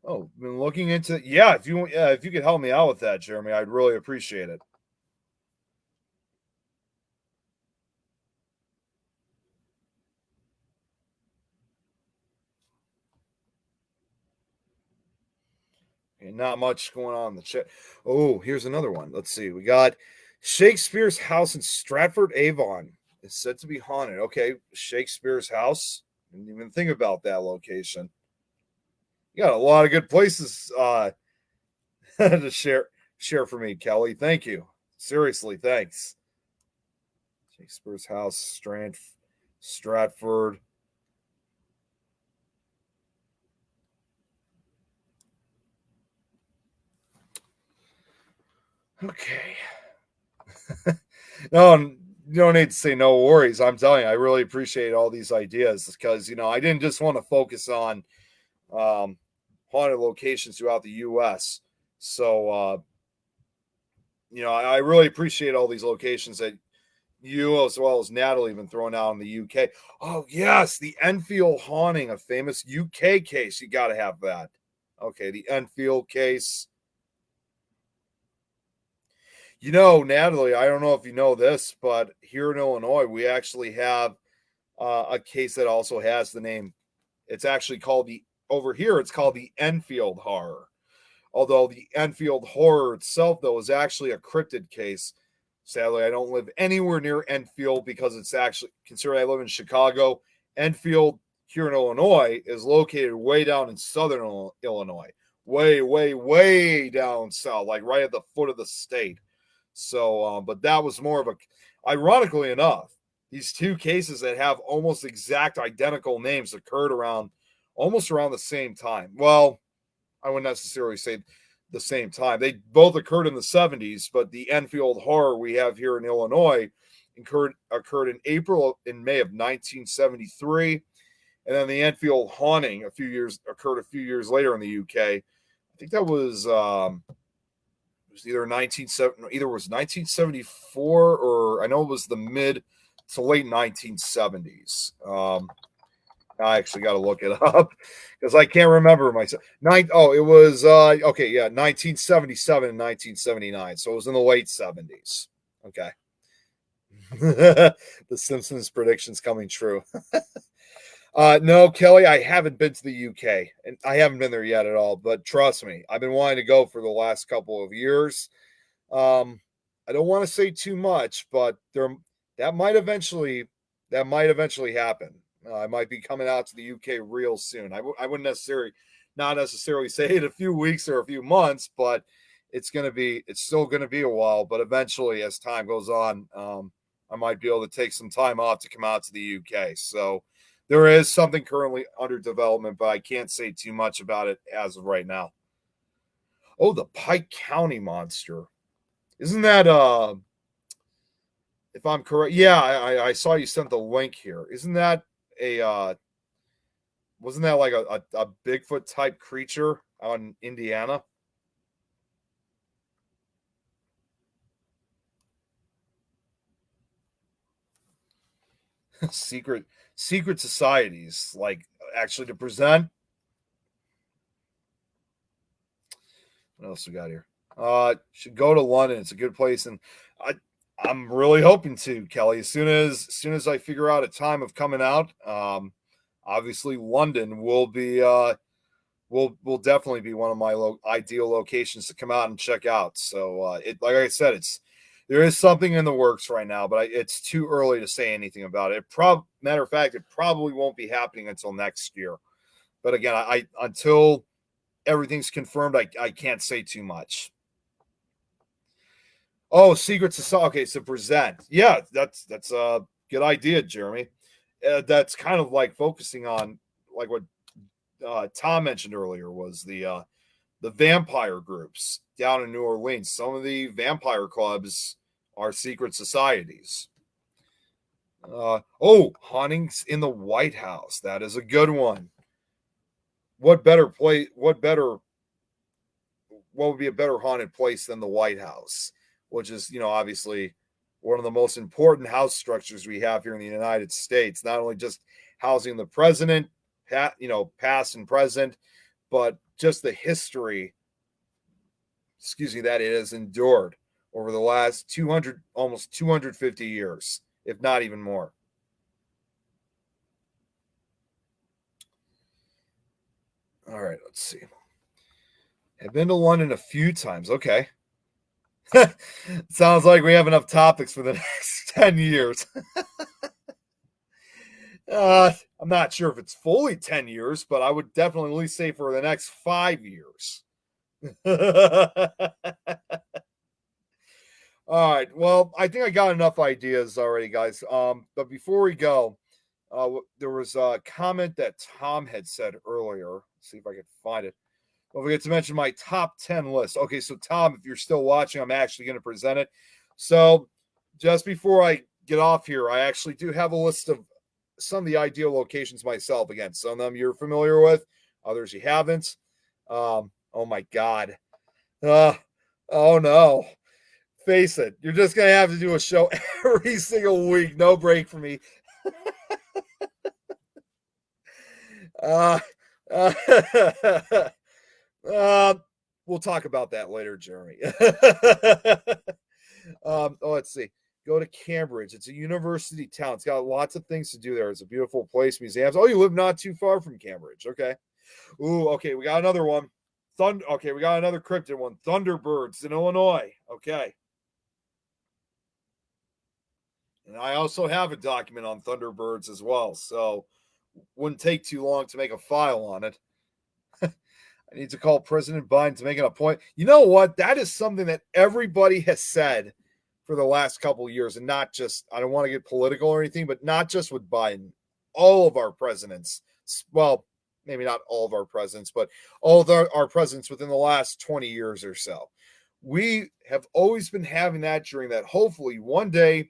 Oh, been looking into if you could help me out with that, Jeremy, I'd really appreciate it. And not much going on in the chat. Oh, here's another one. Let's see. We got Shakespeare's house in Stratford Avon is said to be haunted. Okay, Shakespeare's house. Didn't even think about that location. You got a lot of good places to share for me, Kelly. Thank you. Seriously, thanks. Shakespeare's house, Stratford. Okay. No, you don't need to say no worries. I'm telling you, I really appreciate all these ideas because, I didn't just want to focus on haunted locations throughout the U.S. So, I really appreciate all these locations that you, as well as Natalie, have been throwing out in the UK. Oh, yes, the Enfield haunting, a famous UK case. You got to have that. Okay, the Enfield case. Natalie, I don't know if you know this, but here in Illinois, we actually have a case that also has the name. It's actually called over here, it's called the Enfield Horror. Although the Enfield Horror itself, though, is actually a cryptid case. Sadly, I don't live anywhere near Enfield because it's actually, considering I live in Chicago, Enfield here in Illinois is located way down in southern Illinois. Way, way, way down south, like right at the foot of the state. So, but that was more of ironically enough, these two cases that have almost exact identical names occurred almost around the same time. Well, I wouldn't necessarily say the same time. They both occurred in the 70s, but the Enfield Horror we have here in Illinois occurred in May of 1973. And then the Enfield haunting occurred a few years later in the UK. I think that was it was either 1974 or I know it was the mid to late 1970s. I actually got to look it up because I can't remember myself. It was 1977 and 1979. So it was in the late 70s. Okay. The Simpsons predictions coming true. No, Kelly, I haven't been to the UK and I haven't been there yet at all, but trust me, I've been wanting to go for the last couple of years. I don't want to say too much, but that might eventually happen. I might be coming out to the UK real soon. I wouldn't not necessarily say in a few weeks or a few months, but it's still going to be a while, but eventually as time goes on, I might be able to take some time off to come out to the UK. So there is something currently under development, but I can't say too much about it as of right now. Oh, the Pike County Monster. Isn't that, if I'm correct? Yeah, I saw you sent the link here. Isn't that wasn't that like a Bigfoot type creature out in Indiana? secret societies, like actually to present. What else we got here? Should go to London. It's a good place, and I'm really hoping to, Kelly. As soon as I figure out a time of coming out, obviously London will be will definitely be one of my ideal locations to come out and check out. So like I said, there is something in the works right now, but it's too early to say anything about it. Matter of fact, it probably won't be happening until next year. But again, until everything's confirmed, I can't say too much. Oh, Secret Society. Okay, so present. Yeah, that's a good idea, Jeremy. That's kind of like focusing on like what Tom mentioned earlier was the vampire groups down in New Orleans. Some of the vampire clubs are secret societies. Hauntings in the White House. That is a good one. What would be a better haunted place than the White House, which is, obviously one of the most important house structures we have here in the United States, not only just housing the president, past and present, but just the history, that it has endured over the last almost 250 years, if not even more. All right, let's see. Have been to London a few times. Okay. Sounds like we have enough topics for the next 10 years. I'm not sure if it's fully 10 years, but I would definitely at least say for the next 5 years. All right. Well, I think I got enough ideas already, guys. But before we go, there was a comment that Tom had said earlier. Let's see if I can find it. Don't forget to mention my top 10 list. Okay, so Tom, if you're still watching, I'm actually going to present it. So just before I get off here, I actually do have a list of some of the ideal locations myself. Again, some of them you're familiar with, others you haven't. Oh my God. Oh no. Face it, you're just going to have to do a show every single week. No break for me. We'll talk about that later, Jeremy. Let's see. Go to Cambridge. It's a university town. It's got lots of things to do there. It's a beautiful place. Museums. Oh, you live not too far from Cambridge. Okay. Ooh, okay. We got another one. Okay, we got another cryptid one. Thunderbirds in Illinois. Okay. And I also have a document on Thunderbirds as well, so wouldn't take too long to make a file on it. I need to call President Biden to make an appointment. You know what? That is something that everybody has said for the last couple of years, and not just, I don't want to get political or anything, but not just with Biden. All of our presidents, well, maybe not all of our presidents, but all of our presidents within the last 20 years or so. We have always been having that during that. Hopefully one day,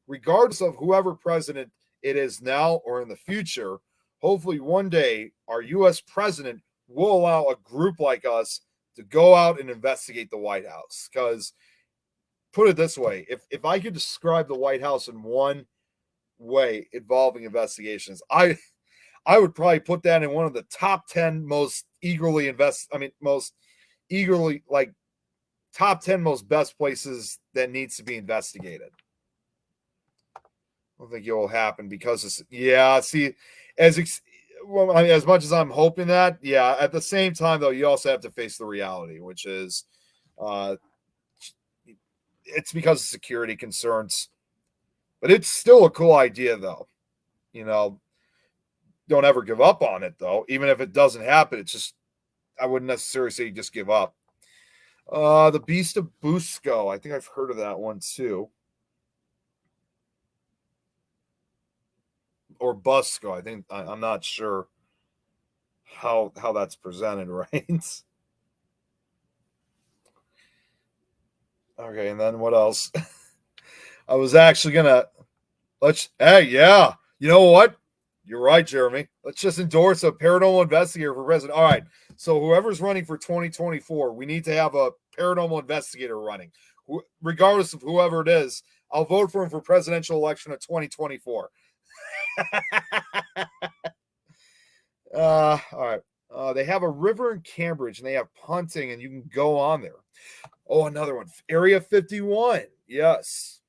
regardless of whoever president it is now or in the future, hopefully one day our U.S. president will allow a group like us to go out and investigate the White House. Because, put it this way, if I could describe the White House in one way involving investigations, I would probably put that in one of the top 10 most eagerly like top 10 most best places that needs to be investigated. I don't think it will happen because it's, yeah, see, as much as I'm hoping that, yeah, at the same time, though, you also have to face the reality, which is it's because of security concerns. But it's still a cool idea, though. You know, don't ever give up on it, though. Even if it doesn't happen, it's just, I wouldn't necessarily say just give up. The Beast of Busco. I think I've heard of that one, too. Or Busco. I think, I'm not sure how that's presented, right? Okay, and then what else? I was actually gonna yeah, you know what? You're right, Jeremy. Let's just endorse a paranormal investigator for president. All right, so whoever's running for 2024, we need to have a paranormal investigator running, regardless of whoever it is. I'll vote for him for presidential election of 2024. All right. They have a river in Cambridge and they have punting and you can go on there. Oh, another one. Area 51. Yes.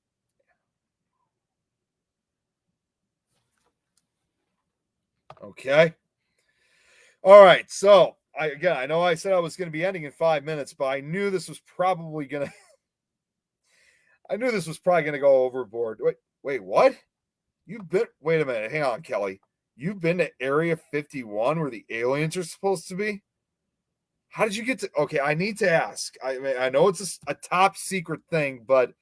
Okay. All right. So I know I said I was going to be ending in 5 minutes, but I knew this was probably going to go overboard. Wait, what? Wait a minute. Hang on, Kelly. You've been to Area 51 where the aliens are supposed to be? How did you get to? Okay, I need to ask. I mean, I know it's a top secret thing, but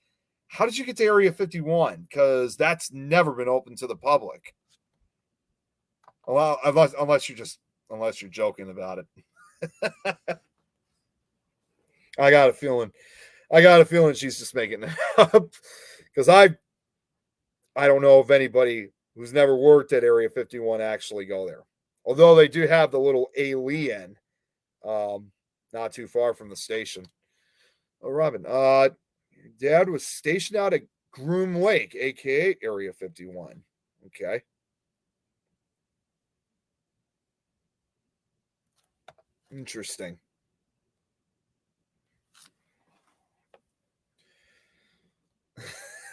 how did you get to Area 51? Because that's never been open to the public. Well, unless you're joking about it. I got a feeling she's just making it up. Because I don't know if anybody who's never worked at Area 51 actually go there. Although they do have the little alien not too far from the station. Oh, Robin, Dad was stationed out at Groom Lake, aka Area 51. Okay. Interesting.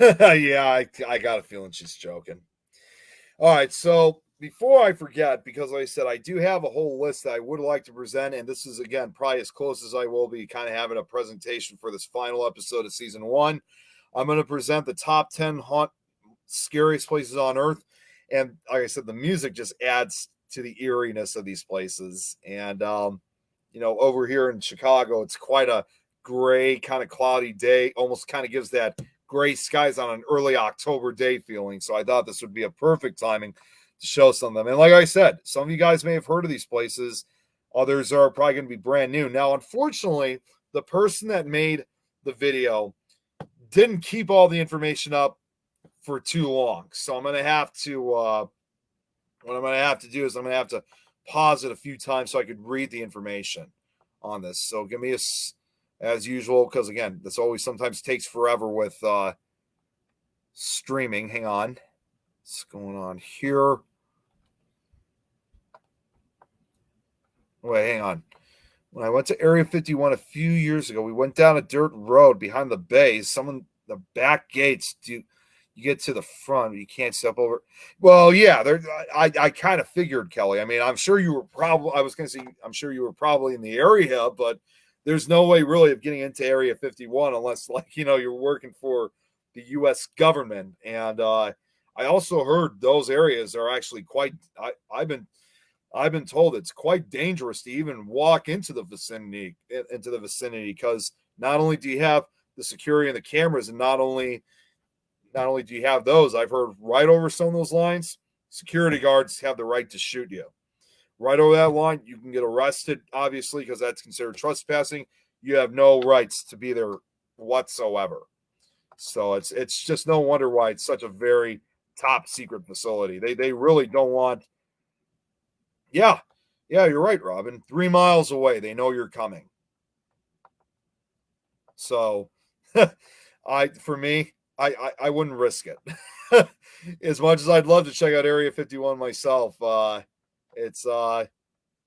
Yeah, I got a feeling she's joking. All right, so before I forget, because like I said, I do have a whole list that I would like to present, and this is again probably as close as I will be kind of having a presentation for this final episode of season 1. I'm going to present the top 10 scariest places on earth, and like I said, the music just adds to the eeriness of these places. And over here in Chicago, it's quite a gray, kind of cloudy day, almost kind of gives that gray skies on an early October day feeling. So I thought this would be a perfect timing to show some of them. And like I said, some of you guys may have heard of these places. Others are probably going to be brand new. Now, unfortunately, the person that made the video didn't keep all the information up for too long. So I'm going to have to, what I'm going to have to do is I'm going to have to pause it a few times so I could read the information on this. So give me as usual, because again, this always sometimes takes forever with streaming. Hang on. What's going on here? Wait, hang on. When I went to Area 51 a few years ago, we went down a dirt road behind the bay. The back gates, you get to the front, you can't step over. Well, yeah, I kind of figured, Kelly. I mean, I'm sure you were probably, I'm sure you were probably in the area, but there's no way really of getting into Area 51 unless, you're working for the U.S. government. And I also heard those areas are actually quite, I've been told it's quite dangerous to even walk into the vicinity because not only do you have the security and the cameras, and not only do you have those, I've heard right over some of those lines, security guards have the right to shoot you. Right over that line, you can get arrested, obviously, because that's considered trespassing. You have no rights to be there whatsoever. So it's just no wonder why it's such a very top secret facility. They really don't want. Yeah, you're right, Robin. 3 miles away, they know you're coming. So, I wouldn't risk it. As much as I'd love to check out Area 51 myself, it's not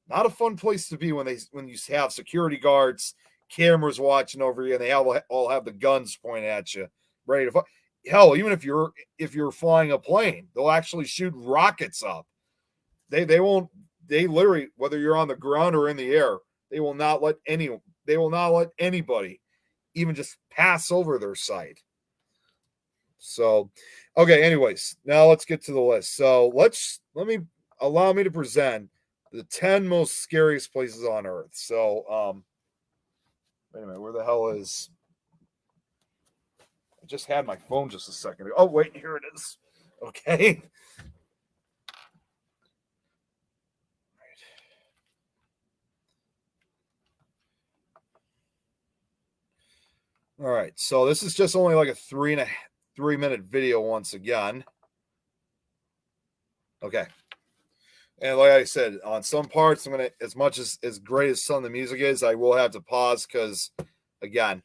a fun place to be when you have security guards, cameras watching over you, and they all have the guns pointing at you, ready to fight. Hell, even if you're flying a plane, they'll actually shoot rockets up. They won't. They literally, whether you're on the ground or in the air, they will not let anybody even just pass over their site. So, okay, anyways, now let's get to the list. So allow me to present the 10 most scariest places on earth. So, wait a minute, where the hell is, I just had my phone just a second ago. Oh, wait, here it is. Okay. All right, so this is just only like a 3.5 video once again. Okay. And like I said, on some parts, I'm going to, as much as great as some of the music is, I will have to pause because, again,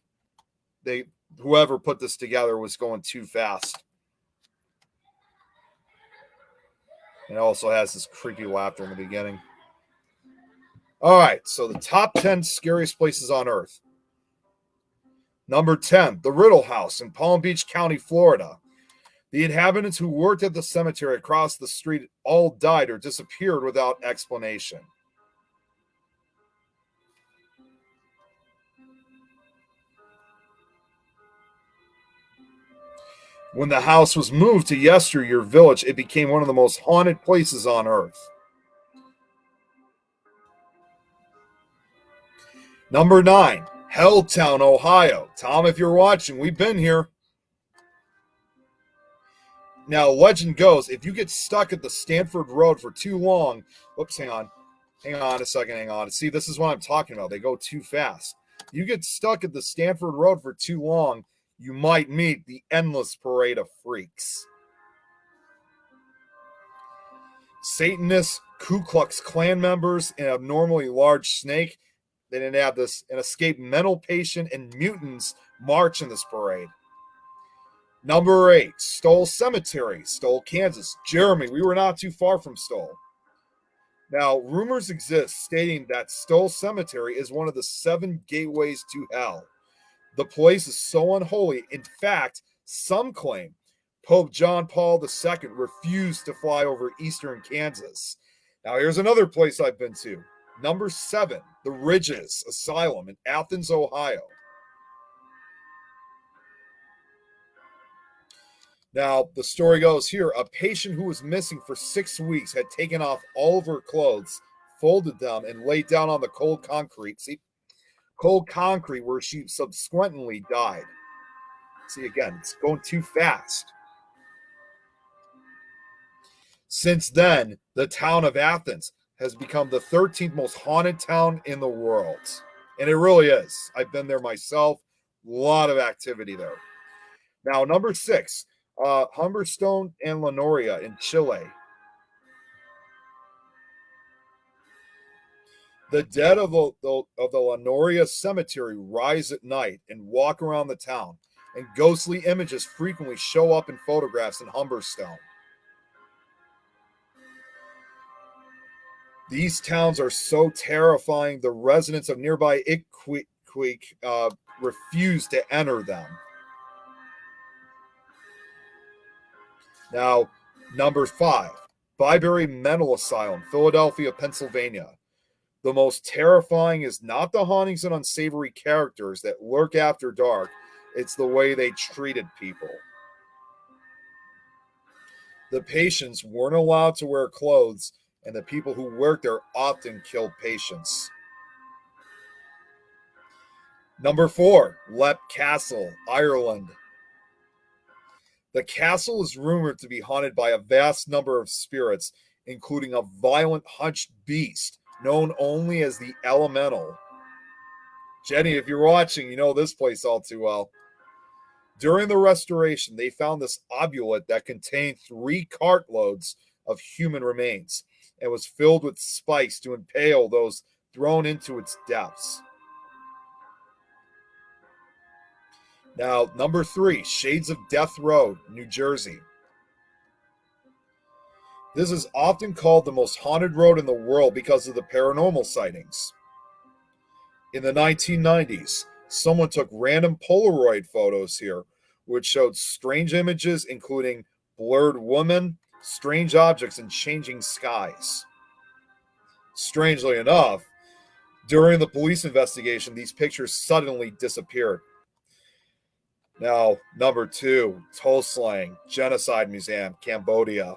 whoever put this together was going too fast. And it also has this creepy laughter in the beginning. All right, so the top 10 scariest places on earth. Number 10, the Riddle House in Palm Beach County, Florida. The inhabitants who worked at the cemetery across the street all died or disappeared without explanation. When the house was moved to Yesteryear Village, it became one of the most haunted places on earth. Number 9, Helltown, Ohio. Tom, if you're watching, we've been here. Now, legend goes, if you get stuck at the Stanford Road for too long, whoops, hang on a second, hang on. See, this is what I'm talking about. They go too fast. You get stuck at the Stanford Road for too long, you might meet the endless parade of freaks. Satanists, Ku Klux Klan members, an abnormally large snake. They didn't have this. An escaped mental patient and mutants march in this parade. Number 8, Stoll Cemetery, Stoll, Kansas. Jeremy, we were not too far from Stoll. Now, rumors exist stating that Stoll Cemetery is one of the 7 gateways to hell. The place is so unholy. In fact, some claim Pope John Paul II refused to fly over eastern Kansas. Now, here's another place I've been to. Number 7, the Ridges Asylum in Athens, Ohio. Now, the story goes here, a patient who was missing for 6 weeks had taken off all of her clothes, folded them, and laid down on the cold concrete. See, cold concrete where she subsequently died. See, again, it's going too fast. Since then, the town of Athens has become the 13th most haunted town in the world. And it really is. I've been there myself. A lot of activity there. Now, number 6, Humberstone and Lenoria in Chile. The dead of the Lenoria cemetery rise at night and walk around the town, and ghostly images frequently show up in photographs in Humberstone. These towns are so terrifying, the residents of nearby Iquique refuse to enter them. Now, number 5, Byberry Mental Asylum, Philadelphia, Pennsylvania. The most terrifying is not the hauntings and unsavory characters that lurk after dark. It's the way they treated people. The patients weren't allowed to wear clothes, and the people who worked there often killed patients. Number 4, Leap Castle, Ireland. The castle is rumored to be haunted by a vast number of spirits, including a violent hunched beast known only as the Elemental. Jenny, if you're watching, you know this place all too well. During the restoration, they found this obulette that contained 3 cartloads of human remains and was filled with spikes to impale those thrown into its depths. Now, number 3, Shades of Death Road, New Jersey. This is often called the most haunted road in the world because of the paranormal sightings. In the 1990s, someone took random Polaroid photos here, which showed strange images, including blurred women, strange objects, and changing skies. Strangely enough, during the police investigation, these pictures suddenly disappeared. Now, number 2, Tulslang Genocide Museum, Cambodia.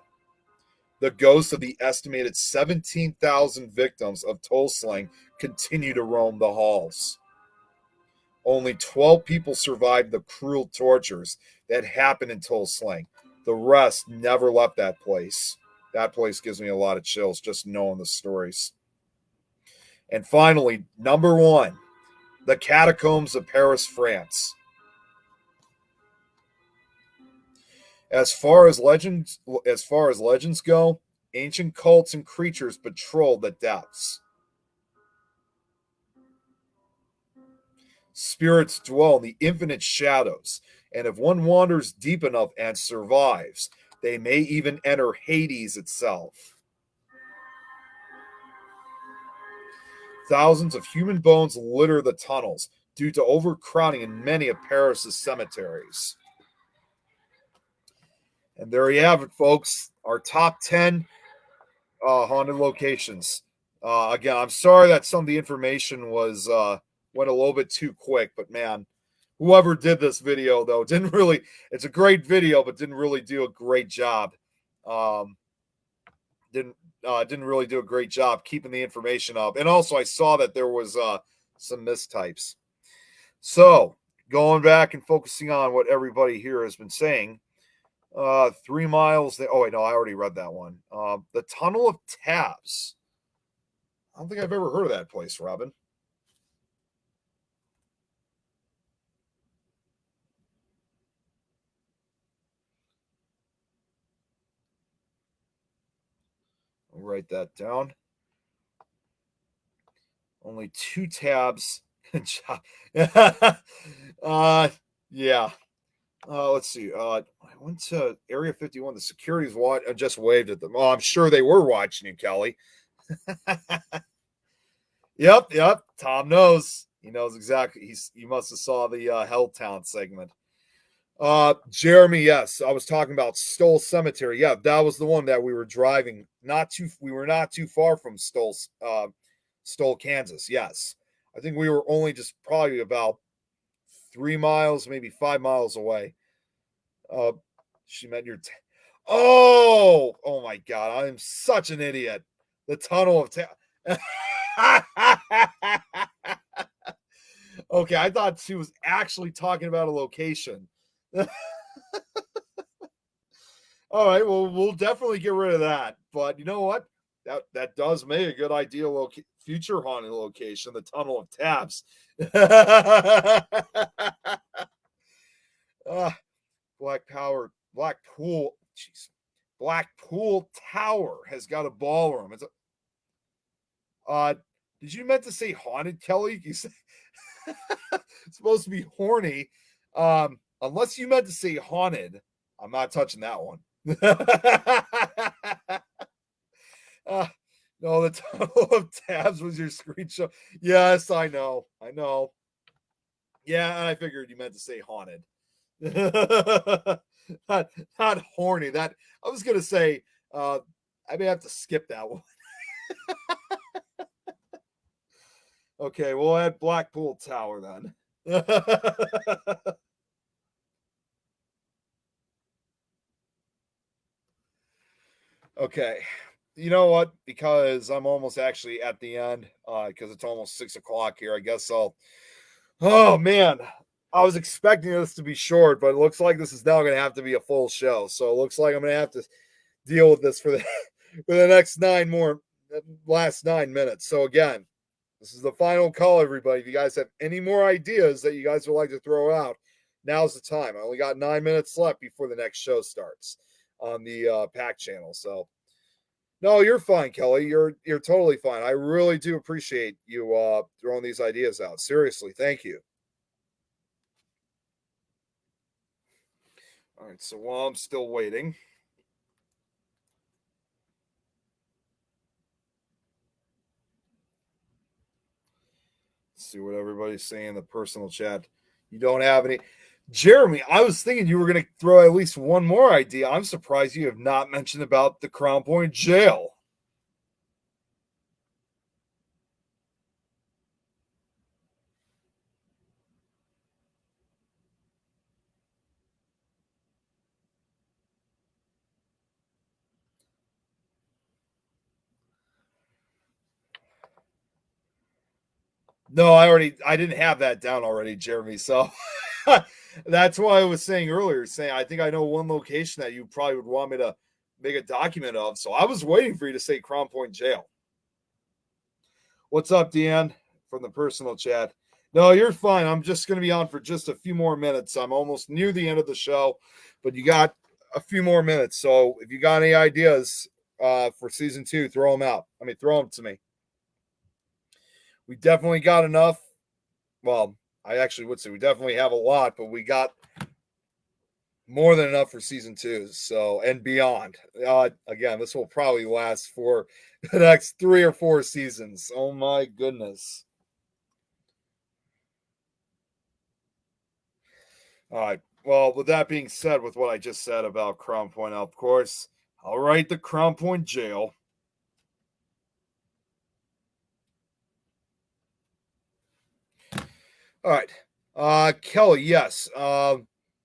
The ghosts of the estimated 17,000 victims of Tulslang continue to roam the halls. Only 12 people survived the cruel tortures that happened in Tulslang. The rest never left that place. That place gives me a lot of chills just knowing the stories. And finally, number 1, the Catacombs of Paris, France. As far as legends go, ancient cults and creatures patrol the depths. Spirits dwell in the infinite shadows, and if one wanders deep enough and survives, they may even enter Hades itself. Thousands of human bones litter the tunnels due to overcrowding in many of Paris's cemeteries. And there you have it, folks. Our top 10 haunted locations. Again, I'm sorry that some of the information was went a little bit too quick, but man, whoever did this video though didn't really. It's a great video, but didn't really do a great job. Didn't really do a great job keeping the information up. And also, I saw that there was some mistypes. So going back and focusing on what everybody here has been saying. 3 miles. Oh, wait, no, I already read that one. The Tunnel of Tabs. I don't think I've ever heard of that place, Robin. I'll write that down. Only 2 tabs. Good job. Yeah. Let's see. I went to Area 51. The security's just waved at them. Oh, I'm sure they were watching you, Kelly. Yep. Tom knows. He knows exactly. He must have saw the Helltown segment. Jeremy, yes, I was talking about Stoll Cemetery. Yeah, that was the one that we were driving. We were not too far from Stoll, Kansas. Yes, I think we were only just probably about 3 miles, maybe 5 miles away. She meant your. Oh my God! I am such an idiot. The tunnel of. Okay, I thought she was actually talking about a location. All right, well, we'll definitely get rid of that. But you know what? That does make a good idea future haunted location, the Tunnel of Tabs. Blackpool, jeez. Blackpool Tower has got a ballroom. Did you meant to say haunted, Kelly? You said it's supposed to be horny. Unless you meant to say haunted, I'm not touching that one. No, the Tunnel of Tabs was your screenshot. Yes, I know. Yeah, I figured you meant to say haunted. not horny. That I was gonna say. I may have to skip that one. Okay, we'll add Blackpool Tower then. Okay. You know what? Because I'm almost actually at the end, because it's almost 6 o'clock here. I guess I'll. Oh man, I was expecting this to be short, but it looks like this is now going to have to be a full show. So it looks like I'm going to have to deal with this for the for the next last 9 minutes. So again, this is the final call, everybody. If you guys have any more ideas that you guys would like to throw out, now's the time. I only got 9 minutes left before the next show starts on the Pack channel. So. No, you're fine, Kelly. You're totally fine. I really do appreciate you throwing these ideas out. Seriously, thank you. All right, so while I'm still waiting. Let's see what everybody's saying in the personal chat. You don't have any. Jeremy, I was thinking you were going to throw at least one more idea. I'm surprised you have not mentioned about the Crown Point Jail. No, I didn't have that down already, Jeremy. So that's why I was saying earlier, I think I know one location that you probably would want me to make a document of. So I was waiting for you to say Crown Point Jail. What's up, Deanne, from the personal chat? No, you're fine. I'm just going to be on for just a few more minutes. I'm almost near the end of the show, but you got a few more minutes. So if you got any ideas for season 2, throw them out. Throw them to me. We definitely got enough. Well, I actually would say we definitely have a lot, but we got more than enough for season 2. So, and beyond. Again, this will probably last for the next 3 or 4 seasons. Oh my goodness. All right. Well, with that being said, with what I just said about Crown Point, of course, I'll write the Crown Point Jail. All right. Kelly, yes.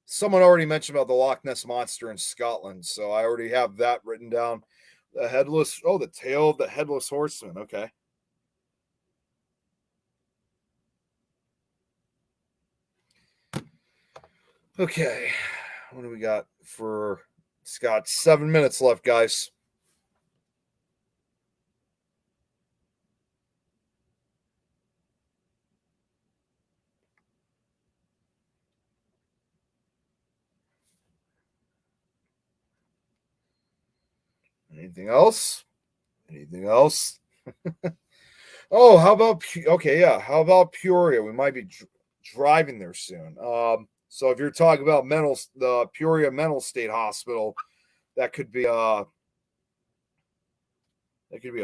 Someone already mentioned about the Loch Ness Monster in Scotland, so I already have that written down. The tail of the Headless Horseman. Okay. Okay. What do we got for Scott? 7 minutes left, guys. Anything else? Oh, how about How about Peoria? We might be driving there soon. So if you're talking about the Peoria Mental State Hospital, that could be a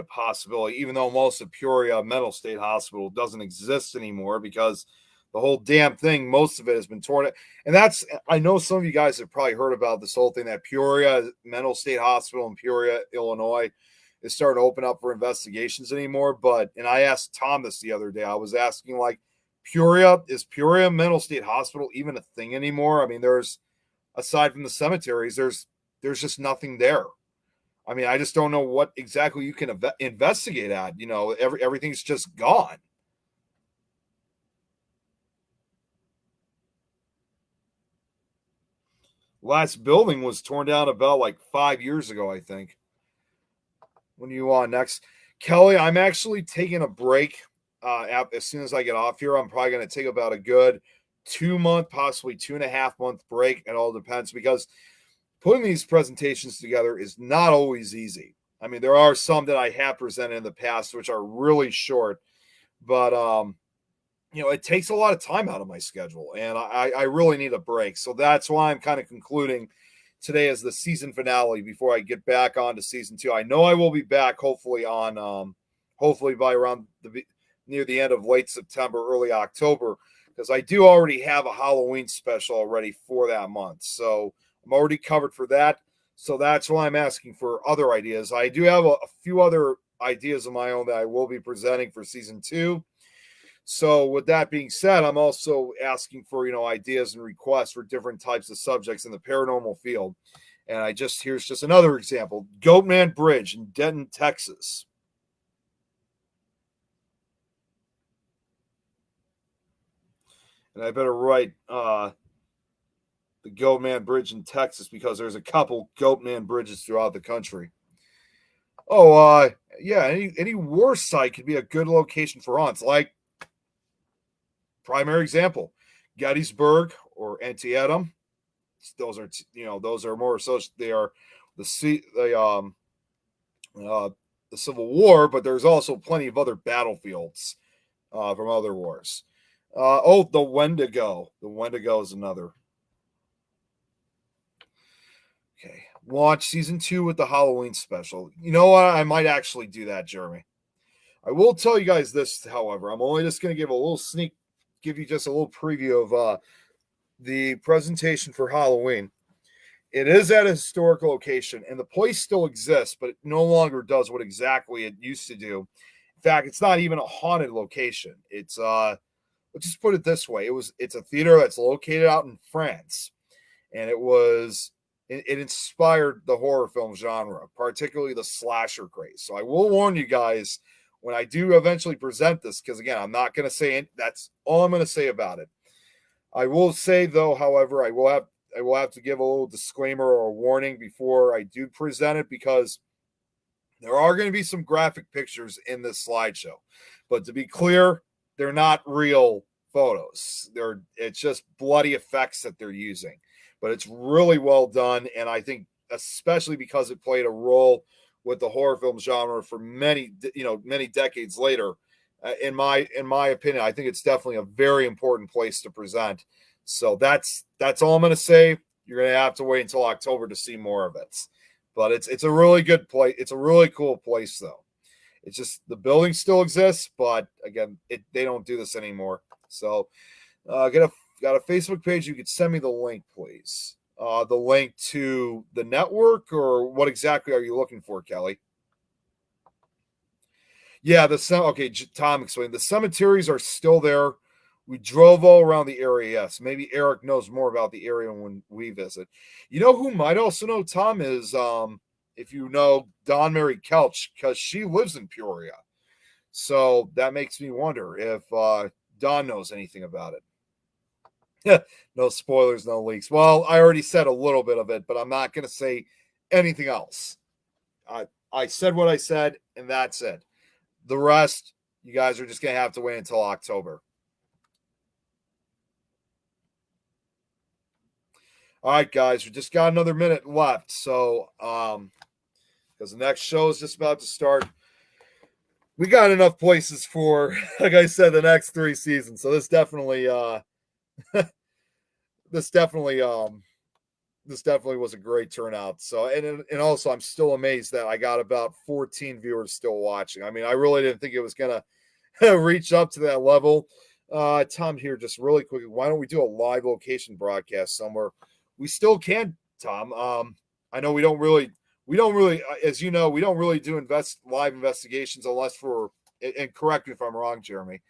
possibility. Even though most of Peoria Mental State Hospital doesn't exist anymore because The whole damn thing, most of it has been torn. And that's, I know some of you guys have probably heard about this whole thing that Peoria Mental State Hospital in Peoria, Illinois is starting to open up for investigations anymore. But, and I asked Tom this the other day, I was asking, like, is Peoria Mental State Hospital even a thing anymore? I mean, there's, aside from the cemeteries, there's just nothing there. I mean, I just don't know what exactly you can investigate at. You know, everything's just gone. Last building was torn down about like 5 years ago, I think. When are you on next? Kelly, I'm actually taking a break. As soon as I get off here, I'm probably going to take about a good 2 month, possibly 2.5 month break. It all depends, because putting these presentations together is not always easy. I mean, there are some that I have presented in the past which are really short, but you know, it takes a lot of time out of my schedule, and I really need a break. So that's why I'm kind of concluding today as the season finale before I get back on to season 2. I know I will be back hopefully on hopefully by around near the end of late September, early October, because I do already have a Halloween special already for that month. So I'm already covered for that. So that's why I'm asking for other ideas. I do have a few other ideas of my own that I will be presenting for season 2. So with that being said, I'm also asking for, you know, ideas and requests for different types of subjects in the paranormal field. And here's just another example. Goatman Bridge in Denton, Texas. And I better write the Goatman Bridge in Texas, because there's a couple Goatman bridges throughout the country. Oh, yeah, any war site could be a good location for haunts. Like, primary example, Gettysburg or Antietam. Those are, you know, those are more so, they are the Civil War, but there's also plenty of other battlefields from other wars. The Wendigo. The Wendigo is another. Okay, launch season 2 with the Halloween special. You know what? I might actually do that, Jeremy. I will tell you guys this, however. I'm only just going to give you just a little preview of the presentation for Halloween. It is at a historical location, and the place still exists, but it no longer does what exactly it used to do. In fact, it's not even a haunted location. It's let's just put it this way: it's a theater that's located out in France, and it inspired the horror film genre, particularly the slasher craze. So I will warn you guys when I do eventually present this, because again, I'm not going to say it. That's all I'm going to say about it. I will say, though, however, I will have to give a little disclaimer or a warning before I do present it, because there are going to be some graphic pictures in this slideshow. But to be clear, they're not real photos. It's just bloody effects that they're using. But it's really well done, and I think especially because it played a role with the horror film genre for many decades later. In my opinion, I think it's definitely a very important place to present. So that's all I'm going to say. You're going to have to wait until October to see more of it. But it's a really good place. It's a really cool place, though. It's just the building still exists, but again, they don't do this anymore. So got a Facebook page. You could send me the link, please. The link to the network, or what exactly are you looking for, Kelly? Yeah, Tom explained. The cemeteries are still there. We drove all around the area, yes. Maybe Eric knows more about the area when we visit. You know who might also know, Tom, is if you know Dawn Mary Kelch, because she lives in Peoria. So that makes me wonder if Dawn knows anything about it. No spoilers, no leaks. Well, I already said a little bit of it, but I'm not going to say anything else. I said what I said, and that's it. The rest, you guys are just going to have to wait until October. All right, guys, we just got another minute left. So, because the next show is just about to start, we got enough places for, like I said, the next 3 seasons. So this definitely was a great turnout. So, and also I'm still amazed that I got about 14 viewers still watching. I mean, I really didn't think it was going to reach up to that level. Tom here, just really quickly. Why don't we do a live location broadcast somewhere? We still can, Tom. I know we don't really, as you know, we don't really do live investigations unless for, and correct me if I'm wrong, Jeremy.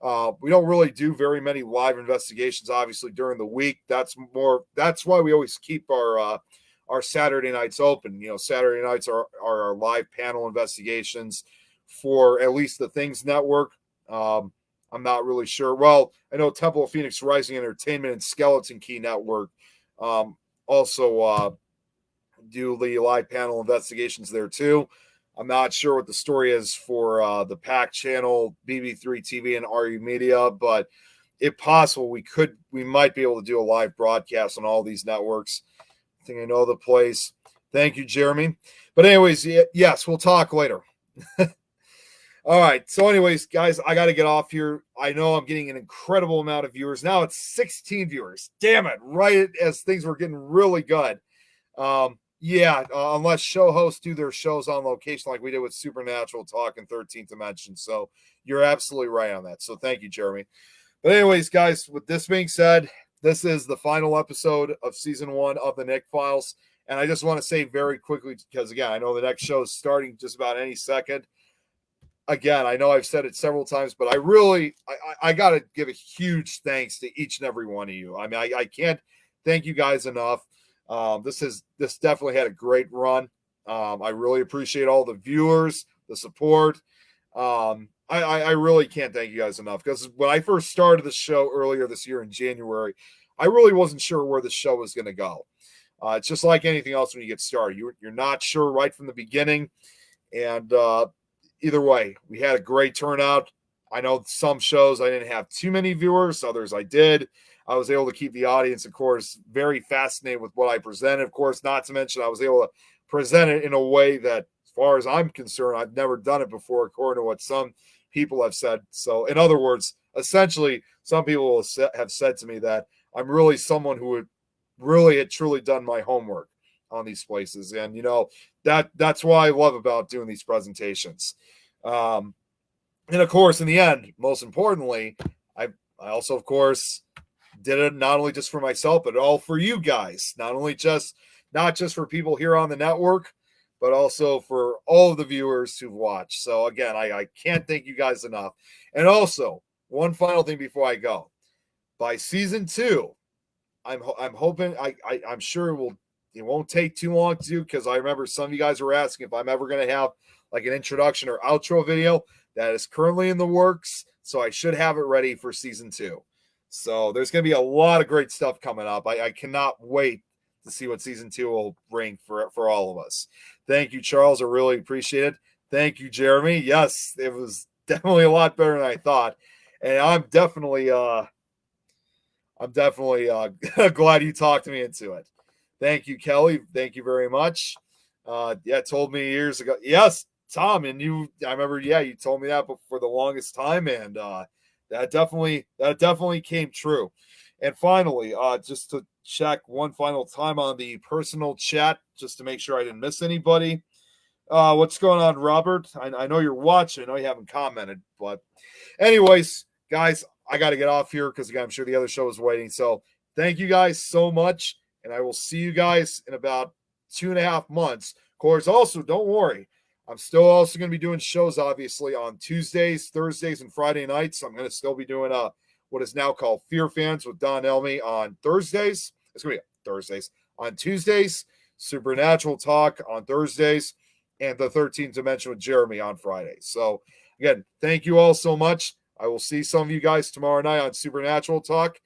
We don't really do very many live investigations, obviously, during the week. That's why we always keep our Saturday nights open. You know, Saturday nights are our live panel investigations for at least the Things Network. I'm not really sure. Well, I know Temple of Phoenix Rising Entertainment and Skeleton Key Network also do the live panel investigations there too. I'm not sure what the story is for the PAC channel, BB3 TV, and RU Media, but if possible, we might be able to do a live broadcast on all these networks. I think I know the place. Thank you, Jeremy. But anyways, yes, we'll talk later. All right. So anyways, guys, I got to get off here. I know I'm getting an incredible amount of viewers. Now it's 16 viewers. Damn it. Right as things were getting really good. Unless show hosts do their shows on location like we did with Supernatural Talk and 13th Dimension. So you're absolutely right on that. So thank you, Jeremy. But anyways, guys, with this being said, this is the final episode of season 1 of the Nick Files. And I just want to say very quickly, because again, I know the next show is starting just about any second. Again, I know I've said it several times, but I got to give a huge thanks to each and every one of you. I mean, I can't thank you guys enough. This definitely had a great run. I really appreciate all the viewers, the support. I really can't thank you guys enough, because when I first started the show earlier this year in January, I really wasn't sure where the show was going to go. It's just like anything else when you get started. You're not sure right from the beginning. And either way, we had a great turnout. I know some shows I didn't have too many viewers, others I did. I was able to keep the audience, of course, very fascinated with what I presented. Of course, not to mention I was able to present it in a way that, as far as I'm concerned, I've never done it before, according to what some people have said. So, in other words, essentially, some people have said to me that I'm really someone who would really had truly done my homework on these places. And, you know, that's what I love about doing these presentations. And, of course, in the end, most importantly, I also, of course, did it not only just for myself, but all for you guys. Not just for people here on the network, but also for all of the viewers who've watched. So again, I can't thank you guys enough. And also, one final thing before I go. By season 2, I'm hoping I'm sure it won't take too long to do, because I remember some of you guys were asking if I'm ever going to have like an introduction or outro video. That is currently in the works, so I should have it ready for season 2. So there's going to be a lot of great stuff coming up. I cannot wait to see what season 2 will bring for all of us. Thank you, Charles. I really appreciate it. Thank you, Jeremy. Yes, it was definitely a lot better than I thought. And I'm definitely glad you talked me into it. Thank you, Kelly. Thank you very much. Told me years ago. Yes, Tom, and I remember, you told me that for the longest time, and that definitely came true. And finally, just to check one final time on the personal chat, just to make sure I didn't miss anybody. What's going on, Robert? I know you're watching. I know you haven't commented, but anyways, guys, I got to get off here because, again, I'm sure the other show is waiting. So thank you guys so much, and I will see you guys in about 2.5 months. Of course, also, don't worry. I'm still also going to be doing shows, obviously, on Tuesdays, Thursdays, and Friday nights. I'm going to still be doing what is now called Fear Fans with Don Elmy on Thursdays. It's going to be Thursdays. On Tuesdays, Supernatural Talk on Thursdays, and the 13th Dimension with Jeremy on Fridays. So, again, thank you all so much. I will see some of you guys tomorrow night on Supernatural Talk.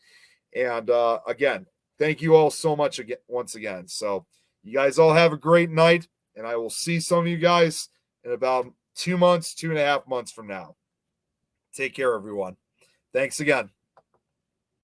And, again, thank you all so much once again. So, you guys all have a great night. And I will see some of you guys in about 2 months, 2.5 months from now. Take care, everyone. Thanks again.